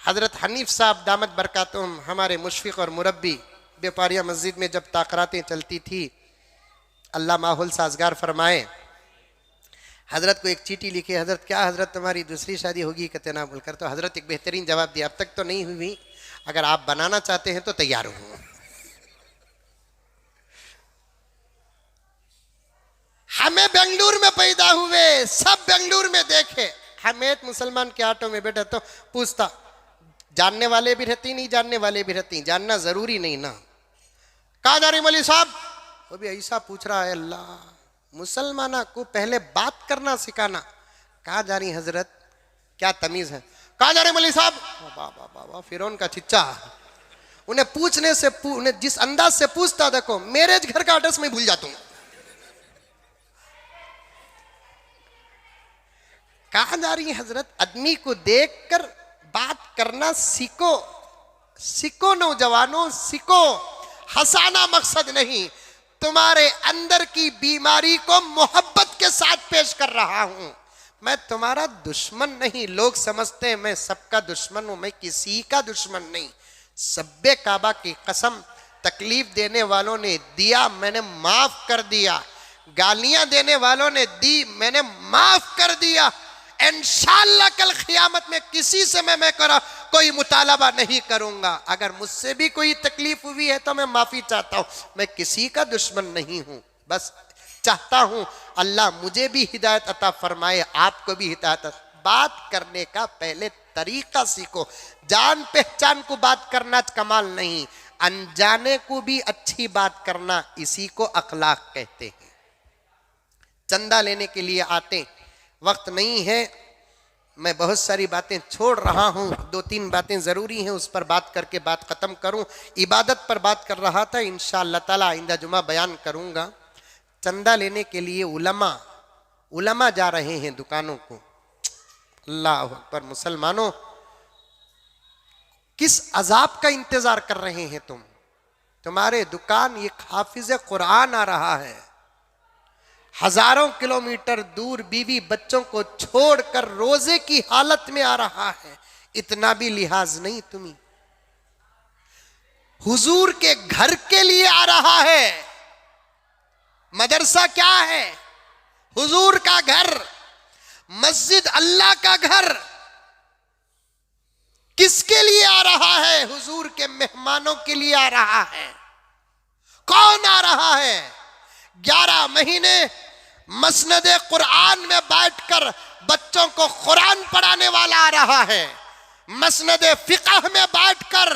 حضرت حنیف صاحب دامت برکاتہم ہمارے مشفق اور مربی، بیپاریہ مسجد میں جب تقریریں چلتی تھی، اللہ ماحول سازگار فرمائے، حضرت کو ایک چیٹھی لکھے، حضرت کیا حضرت تمہاری دوسری شادی ہوگی کہتے نہ بول کر، تو حضرت ایک بہترین جواب دیا، اب تک تو نہیں ہوئی، اگر آپ بنانا چاہتے ہیں تو تیار ہوں۔ ہمیں بنگلور میں پیدا ہوئے، سب بنگلور میں دیکھے، حمید مسلمان کے آٹو میں بیٹھا تو پوچھتا، جاننے والے بھی رہتی نہیں جاننے والے بھی رہتی، جاننا ضروری نہیں نا، کہاں جا رہی مولوی صاحب؟ وہ بھی ایسا پوچھ رہا ہے، اللہ مسلمانہ کو پہلے بات کرنا سکھانا، کہاں جا رہی حضرت؟ کیا تمیز ہے؟ کہاں جا رہے مولوی صاحب؟ بابا بابا فرعون کا چچا، انہیں پوچھنے سے انہیں جس انداز سے پوچھتا، دیکھو میرے گھر کا ایڈریس میں بھول جاتا ہوں، کہاں جا رہی حضرت؟ آدمی کو دیکھ کر بات کرنا سیکھو، سیکھو نوجوانوں، سیکھو، ہنسانا مقصد نہیں، تمہارے اندر کی بیماری کو محبت کے ساتھ پیش کر رہا ہوں، میں تمہارا دشمن نہیں، لوگ سمجھتے ہیں میں سب کا دشمن ہوں، میں کسی کا دشمن نہیں، سب کعبہ کی قسم، تکلیف دینے والوں نے دیا میں نے معاف کر دیا، گالیاں دینے والوں نے دی میں نے معاف کر دیا، انشاءاللہ کل قیامت میں کسی سے میں کوئی مطالبہ نہیں کروں گا، اگر مجھ سے بھی کوئی تکلیف ہوئی ہے تو میں معافی چاہتا ہوں، میں کسی کا دشمن نہیں ہوں، بس چاہتا ہوں اللہ مجھے بھی ہدایت عطا فرمائے، آپ کو بھی ہدایت عطا۔ بات کرنے کا پہلے طریقہ سیکھو، جان پہچان کو بات کرنا کمال نہیں، انجانے کو بھی اچھی بات کرنا، اسی کو اخلاق کہتے ہیں۔ چندہ لینے کے لیے آتے، وقت نہیں ہے، میں بہت ساری باتیں چھوڑ رہا ہوں، 2-3 باتیں ضروری ہیں، اس پر بات کر کے بات ختم کروں، عبادت پر بات کر رہا تھا، انشاءاللہ تعالی آئندہ جمعہ بیان کروں گا۔ چندہ لینے کے لیے علماء جا رہے ہیں دکانوں کو، اللہ اکبر، مسلمانوں کس عذاب کا انتظار کر رہے ہیں تم؟ تمہارے دکان ایک حافظ قرآن آ رہا ہے، ہزاروں کلومیٹر دور بیوی بچوں کو چھوڑ کر روزے کی حالت میں آ رہا ہے، اتنا بھی لحاظ نہیں تمہیں، حضور کے گھر کے لیے آ رہا ہے، مدرسہ کیا ہے؟ حضور کا گھر، مسجد اللہ کا گھر، کس کے لیے آ رہا ہے؟ حضور کے مہمانوں کے لیے آ رہا ہے۔ کون آ رہا ہے؟ 11 مہینے مسند قرآن میں بیٹھ کر بچوں کو قرآن پڑھانے والا آ رہا ہے، مسند فقہ میں بیٹھ کر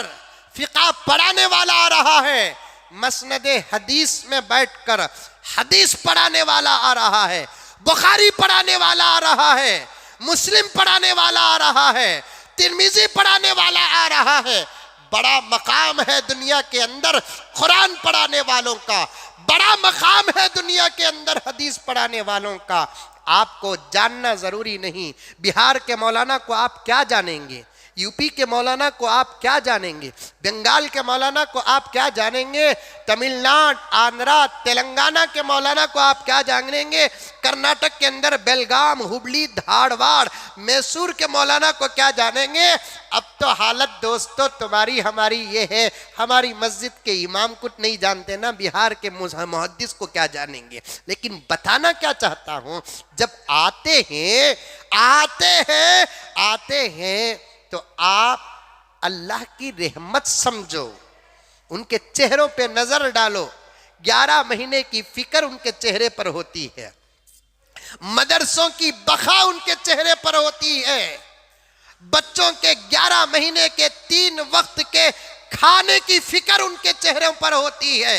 فقہ پڑھانے والا آ رہا ہے، مسند حدیث میں بیٹھ کر حدیث پڑھانے والا آ رہا ہے، بخاری پڑھانے والا آ رہا ہے، مسلم پڑھانے والا آ رہا ہے، ترمذی پڑھانے والا آ رہا ہے۔ بڑا مقام ہے دنیا کے اندر قرآن پڑھانے والوں کا، بڑا مقام ہے دنیا کے اندر حدیث پڑھانے والوں کا۔ آپ کو جاننا ضروری نہیں، بہار کے مولانا کو آپ کیا جانیں گے، یو پی کے مولانا کو آپ کیا جانیں گے، بنگال کے مولانا کو آپ کیا جانیں گے، تمل ناڈ، آندھرا، تلنگانہ کے مولانا کو آپ کیا جانیں گے، کرناٹک کے اندر بیلگام، ہبلی، دھارواڑ، میسور کے مولانا کو کیا جانیں گے۔ اب تو حالت دوستو تمہاری ہماری یہ ہے، ہماری مسجد کے امام کچھ نہیں جانتے نا، بہار کے محدث کو کیا جانیں گے۔ لیکن بتانا کیا چاہتا ہوں، جب آتے ہیں تو آپ اللہ کی رحمت سمجھو، ان کے چہروں پہ نظر ڈالو، 11 مہینے کی فکر ان کے چہرے پر ہوتی ہے، مدرسوں کی بقا ان کے چہرے پر ہوتی ہے، بچوں کے 11 مہینے کے 3 وقت کے کھانے کی فکر ان کے چہروں پر ہوتی ہے،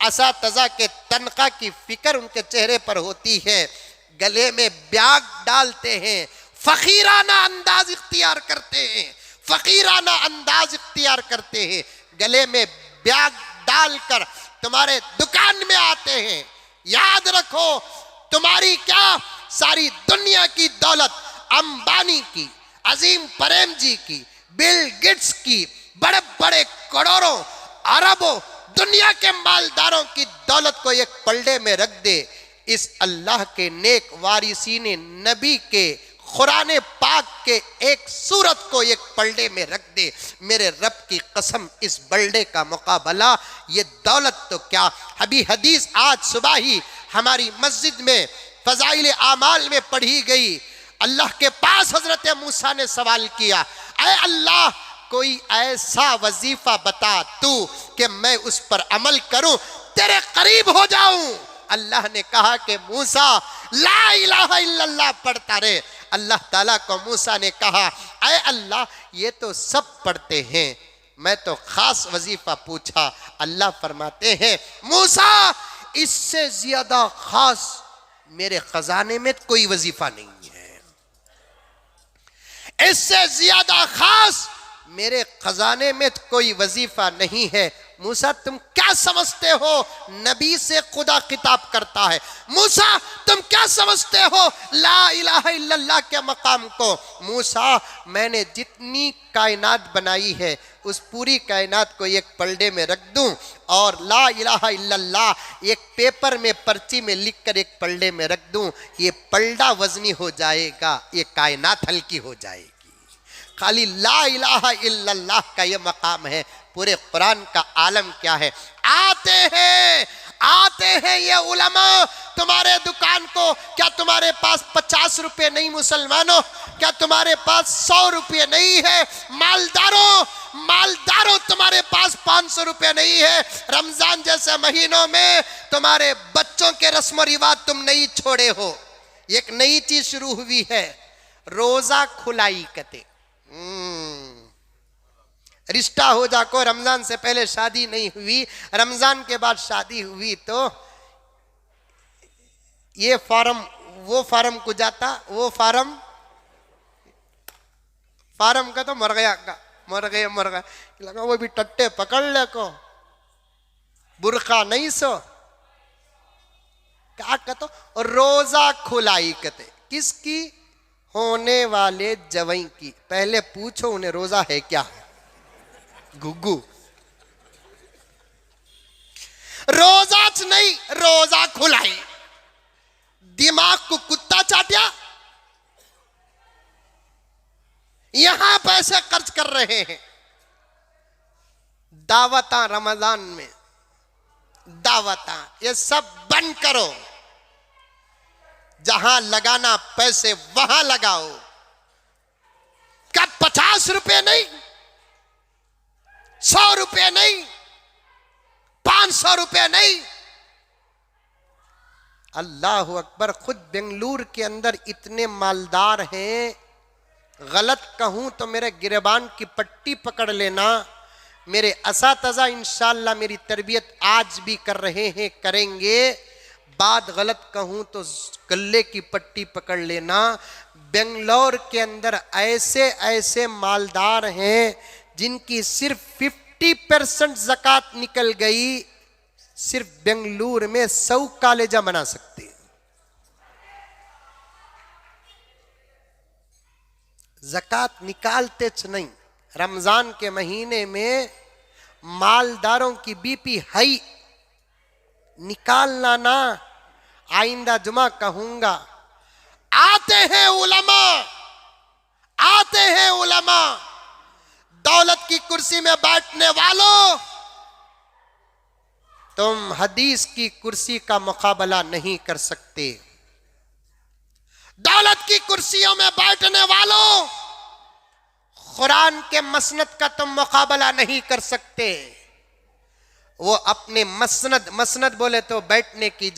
اساتذہ کے تنخواہ کی فکر ان کے چہرے پر ہوتی ہے، گلے میں بیاگ ڈالتے ہیں، فقیرانہ انداز اختیار کرتے ہیں، گلے میں بیاگ ڈال کر تمہارے دکان میں آتے ہیں۔ یاد رکھو تمہاری کیا ساری دنیا کی دولت، امبانی کی، عظیم پریم جی کی، بل گیٹس کی، بڑے بڑے کروڑوں اربوں دنیا کے مالداروں کی دولت کو ایک پلڑے میں رکھ دے، اس اللہ کے نیک وارثین نبی کے قرآن پاک کے ایک سورت کو ایک پلڑے میں رکھ دے، میرے رب کی قسم اس بلڈے کا مقابلہ یہ دولت تو کیا۔ ابھی حدیث آج صبح ہی ہماری مسجد میں فضائل اعمال میں پڑھی گئی، اللہ کے پاس حضرت موسیٰ نے سوال کیا، اے اللہ کوئی ایسا وظیفہ بتا تو کہ میں اس پر عمل کروں، تیرے قریب ہو جاؤں۔ اللہ نے کہا کہ موسیٰ لا الہ الا اللہ پڑھتا رہے۔ اللہ تعالیٰ کو موسیٰ نے کہا اے اللہ یہ تو سب پڑھتے ہیں، میں تو خاص وظیفہ پوچھا۔ اللہ فرماتے ہیں موسیٰ اس سے زیادہ خاص میرے خزانے میں کوئی وظیفہ نہیں ہے، اس سے زیادہ خاص میرے خزانے میں کوئی وظیفہ نہیں ہے۔ موسیٰ تم کیا سمجھتے ہو نبی سے خدا خطاب کرتا ہے، موسیٰ تم کیا سمجھتے ہو لا الہ الا اللہ کے مقام کو۔ موسیٰ میں نے جتنی کائنات بنائی ہے اس پوری کائنات کو ایک پلڑے میں رکھ دوں اور لا الہ الا اللہ ایک پیپر میں پرچی میں لکھ کر ایک پلڑے میں رکھ دوں، یہ پلڑا وزنی ہو جائے گا، یہ کائنات ہلکی ہو جائے گی۔ خالی لا الہ الا اللہ کا یہ مقام ہے۔ پورے قرآن کا عالم کیا ہے؟ آتے ہیں یہ علماء تمہارے دکان کو، کیا تمہارے پاس 50 روپے نہیں مسلمانوں؟ کیا تمہارے پاس 100 روپے نہیں ہے؟ مالداروں تمہارے پاس 500 روپے نہیں ہے؟ رمضان جیسے مہینوں میں تمہارے بچوں کے رسم و رواج تم نہیں چھوڑے ہو۔ ایک نئی چیز شروع ہوئی ہے، روزہ کھلائی کتے۔ رشتہ ہو جا کو رمضان سے پہلے شادی نہیں ہوئی، رمضان کے بعد شادی ہوئی تو یہ فارم وہ فارم کو جاتا، وہ فارم کا تو مر گیا لگا، وہ بھی ٹٹے پکڑ لے کو برقع نہیں سو کیا کہتو روزہ کھلائی کتے۔ کس کی؟ ہونے والے جوائیں کی۔ پہلے پوچھو انہیں روزہ ہے کیا؟ گگو روزہ نہیں، روزہ کھلائی۔ دماغ کو کتا چاٹیا، یہاں پیسے خرچ کر رہے ہیں۔ دعوتاں رمضان میں، دعوتاں یہ سب بند کرو، جہاں لگانا پیسے وہاں لگاؤ۔ کب 50 روپے نہیں، 100 روپے نہیں، 500 روپے نہیں۔ اللہ اکبر، خود بنگلور کے اندر اتنے مالدار ہیں، غلط کہوں تو میرے گریبان کی پٹی پکڑ لینا۔ میرے اساتذہ انشاءاللہ میری تربیت آج بھی کر رہے ہیں، کریں گے۔ بات غلط کہوں تو گلے کی پٹی پکڑ لینا۔ بنگلور کے اندر ایسے مالدار ہیں جن کی صرف 50% زکوٰۃ نکل گئی، صرف بنگلور میں 100 کالجہ بنا سکتے ہیں۔ زکوٰۃ نکالتے نہیں۔ رمضان کے مہینے میں مالداروں کی بی پی ہائی، نکالنا نہ۔ آئندہ جمعہ کہوں گا، آتے ہیں علماء، دولت کی کرسی میں بیٹھنے والوں، تم حدیث کی کرسی کا مقابلہ نہیں کر سکتے۔ دولت کی کرسیوں میں بیٹھنے والوں، قرآن کے مسند کا تم مقابلہ نہیں کر سکتے۔ وہ اپنے مسند بولے تو بیٹھنے کی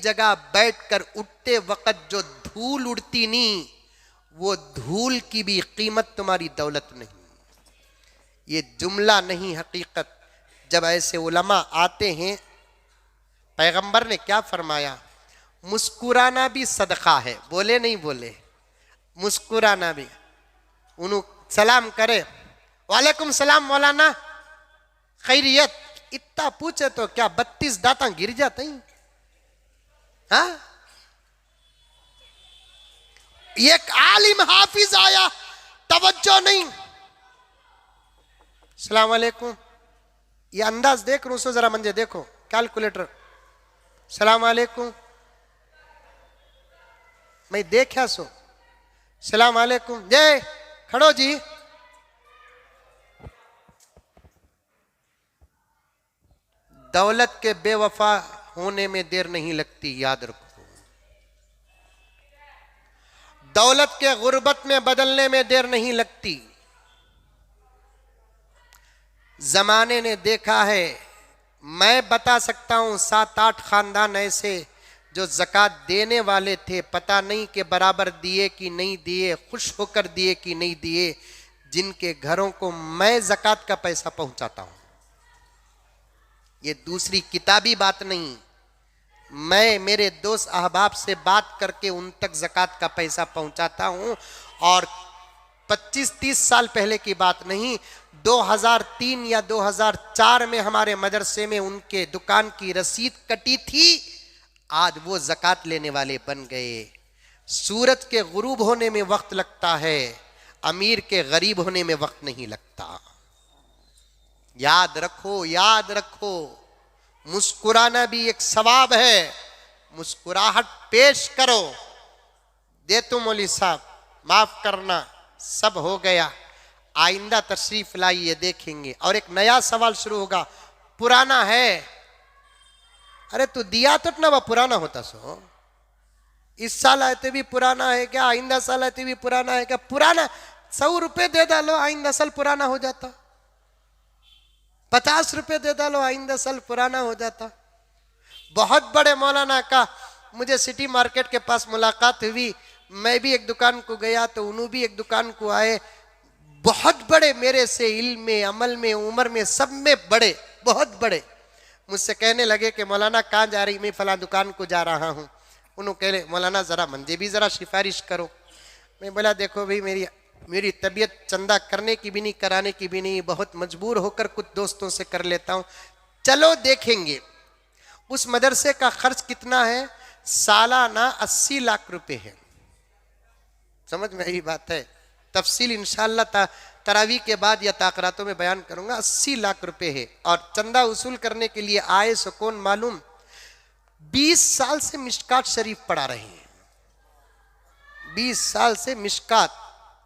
جگہ بیٹھ کر اٹھتے وقت جو دھول اڑتی نہیں، وہ دھول کی بھی قیمت تمہاری دولت نہیں۔ یہ جملہ نہیں، حقیقت۔ جب ایسے علماء آتے ہیں، پیغمبر نے کیا فرمایا؟ مسکرانا بھی صدقہ ہے۔ بولے نہیں بولے؟ مسکرانا بھی۔ انہوں سلام کرے، وعلیکم السلام مولانا، خیریت؟ اتنا پوچھے تو کیا 32 دانتاں گر جاتے ہیں؟ ہاں؟ ایک عالم حافظ آیا، توجہ نہیں، السلام علیکم، یہ انداز دیکھ رہا ہوں، ذرا منجے دیکھو، کیلکولیٹر، السلام علیکم، میں دیکھا سو السلام علیکم جے کھڑو جی. دولت کے بے وفا ہونے میں دیر نہیں لگتی، یاد رکھو. دولت کے غربت میں بدلنے میں دیر نہیں لگتی. زمانے نے دیکھا ہے، میں بتا سکتا ہوں 7-8 خاندان ایسے جو زکوٰۃ دینے والے تھے، پتہ نہیں کہ برابر دیے کہ نہیں دیے، خوش ہو کر دیے کہ نہیں دیے، جن کے گھروں کو میں زکوٰۃ کا پیسہ پہنچاتا ہوں. یہ دوسری کتابی بات نہیں، میں میرے دوست احباب سے بات کر کے ان تک زکوٰۃ کا پیسہ پہنچاتا ہوں. اور 25-30 سال پہلے کی بات نہیں، 2003 یا 2004 میں ہمارے مدرسے میں ان کے دکان کی رسید کٹی تھی، آج وہ زکوٰۃ لینے والے بن گئے. سورج کے غروب ہونے میں وقت لگتا ہے، امیر کے غریب ہونے میں وقت نہیں لگتا. یاد رکھو، یاد رکھو. مسکرانا بھی ایک ثواب ہے، مسکراہٹ پیش کرو. دے تو مولوی صاحب معاف کرنا، سب ہو گیا، آئندہ تشریف لائیے دیکھیں گے. اور ایک نیا سوال شروع ہوگا، پرانا ہے. ارے تو دیا تو نہ وہ پرانا ہوتا سو. اس سال آئے تو بھی پرانا ہے کیا؟ آئندہ سال آئے تو بھی پرانا ہے کیا؟ پرانا 100 روپے دے ڈالو، آئندہ سال پرانا ہو جاتا. 50 روپے دے ڈالو، آئندہ سال پرانا ہو جاتا. بہت بڑے مولانا کا مجھے سٹی مارکیٹ کے پاس ملاقات ہوئی. میں بھی ایک دکان کو گیا تو انہوں بھی ایک دکان کو آئے. بہت بڑے میرے سے علم میں، عمل میں، عمر میں، سب میں بڑے، بہت بڑے. مجھ سے کہنے لگے کہ مولانا کہاں جا رہی؟ میں فلاں دکان کو جا رہا ہوں. انہوں کہے مولانا ذرا مندے بھی ذرا سفارش کرو. میں بولا دیکھو بھئی، میری طبیعت چندہ کرنے کی بھی نہیں، کرانے کی بھی نہیں، بہت مجبور ہو کر کچھ دوستوں سے کر لیتا ہوں. چلو دیکھیں گے. اس مدرسے کا خرچ کتنا ہے؟ سالانہ 80 لاکھ روپے ہے. سمجھ میں یہی بات ہے، تفصیل انشاءاللہ تراویح کے بعد یا تاقراتوں میں بیان کروں گا. 80 لاکھ روپے ہے. اور چندہ وصول کرنے کے لیے آئے سو کون معلوم؟ 20 سال سے مشکات شریف پڑھا رہے ہیں. 20 سال سے مشکات،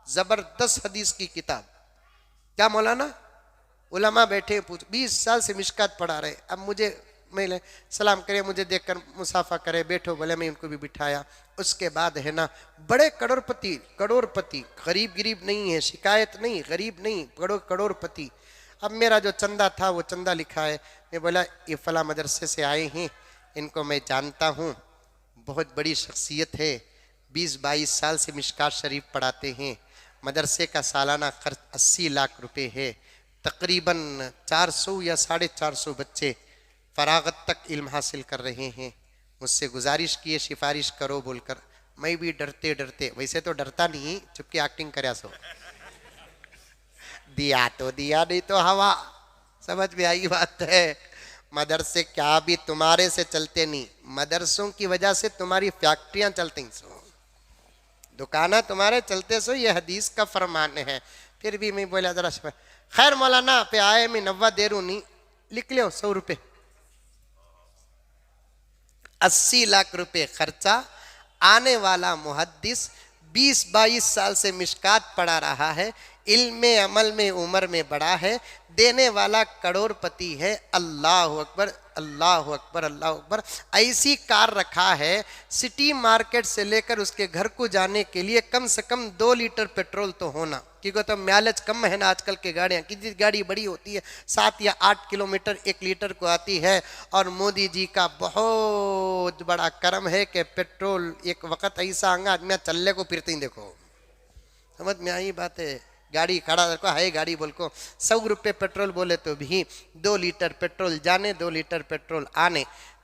زبردست حدیث کی کتاب. کیا مولانا؟ علماء بیٹھے پوچھ، 20 سال سے مشکات پڑھا رہے. اب مجھے میں سلام کرے، مجھے دیکھ کر مصافحہ کرے، بیٹھو بولے. میں ان کو بھی بٹھایا. اس کے بعد ہے نا بڑے کروڑپتی، غریب نہیں ہے، شکایت نہیں، غریب نہیں، کروڑپتی. اب میرا جو چندہ تھا وہ چندہ لکھا ہے. میں بولا یہ فلاں مدرسے سے آئے ہیں، ان کو میں جانتا ہوں، بہت بڑی شخصیت ہے، 20-22 سال سے مشکات شریف پڑھاتے ہیں. مدرسے کا سالانہ خرچ 80 لاکھ روپے ہے. تقریباً 400 یا 450 بچے فراغت تک علم حاصل کر رہے ہیں. مجھ سے گزارش کیے سفارش کرو بول کر. میں بھی ڈرتے، ویسے تو ڈرتا نہیں، چپ کی ایکٹنگ کریا سو. دیا تو دیا، نہیں تو ہوا. سمجھ میں آئی بات ہے. مدرسے کیا بھی تمہارے سے چلتے نہیں، مدرسوں کی وجہ سے تمہاری فیکٹریاں چلتی سو، دکانہ تمہارے چلتے سو. یہ حدیث کا فرمان ہے. پھر بھی میں بولا ذرا خیر مولانا پہ آئے میں 90 دیروں نہیں، لکھ لو 100 روپے. 80 لاکھ روپے خرچہ. آنے والا محدث 20-22 سال سے مشکات پڑھا رہا ہے، علم میں، عمل میں، عمر میں بڑا ہے. دینے والا کروڑپتی ہے. اللہ اکبر، اللہ اکبر، اللہ اکبر. ایسی کار رکھا ہے، سٹی مارکیٹ سے لے کر اس کے گھر کو جانے کے لیے کم سے کم 2 لیٹر پیٹرول تو ہونا، کیونکہ تو میلج کم ہے نا آج کل کے گاڑیاں. کسی گاڑی بڑی ہوتی ہے 7 یا 8 کلومیٹر 1 لیٹر کو آتی ہے. اور مودی جی کا بہت بڑا کرم ہے کہ پیٹرول ایک وقت ایسا آنگا آدمی چلے کو پھرتے ہی دیکھو. سمجھ میں آئی بات ہے. گاڑی کھڑا رکھو، ہے گاڑی بول کو 100 روپے پیٹرول بولے تو بھی 2 لیٹر پیٹرول جانے، 2 لیٹر پیٹرول آنے،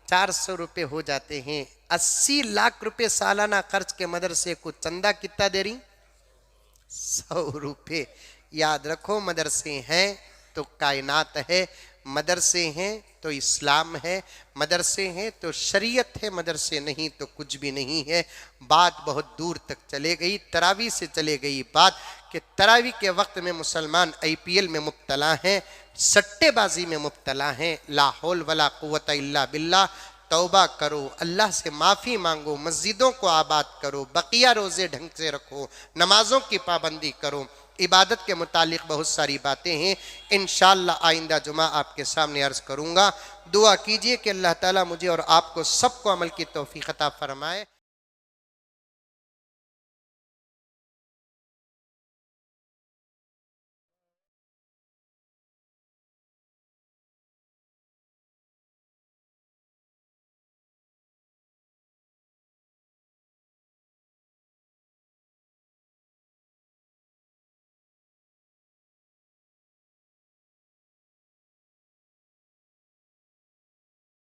400 روپے ہو جاتے ہیں. 80 لاکھ روپے سالانہ خرچ کے مدرسے کو چندہ کتنا دے رہی؟ 100 روپے. یاد رکھو، مدرسے ہیں تو کائنات ہے، مدرسے ہیں تو اسلام ہے، مدرسے ہیں تو شریعت ہے، مدرسے نہیں تو کچھ بھی نہیں ہے. بات بہت دور تک چلے گئی، تراویح سے چلے گئی بات کہ تراویح کے وقت میں مسلمان IPL میں مبتلا ہیں، سٹے بازی میں مبتلا ہیں. لا حول ولا قوت الا باللہ. توبہ کرو، اللہ سے معافی مانگو، مسجدوں کو آباد کرو، بقیہ روزے ڈھنگ سے رکھو، نمازوں کی پابندی کرو۔ عبادت کے متعلق بہت ساری باتیں ہیں، انشاءاللہ آئندہ جمعہ آپ کے سامنے عرض کروں گا۔ دعا کیجئے کہ اللہ تعالیٰ مجھے اور آپ کو سب کو عمل کی توفیق عطا فرمائے۔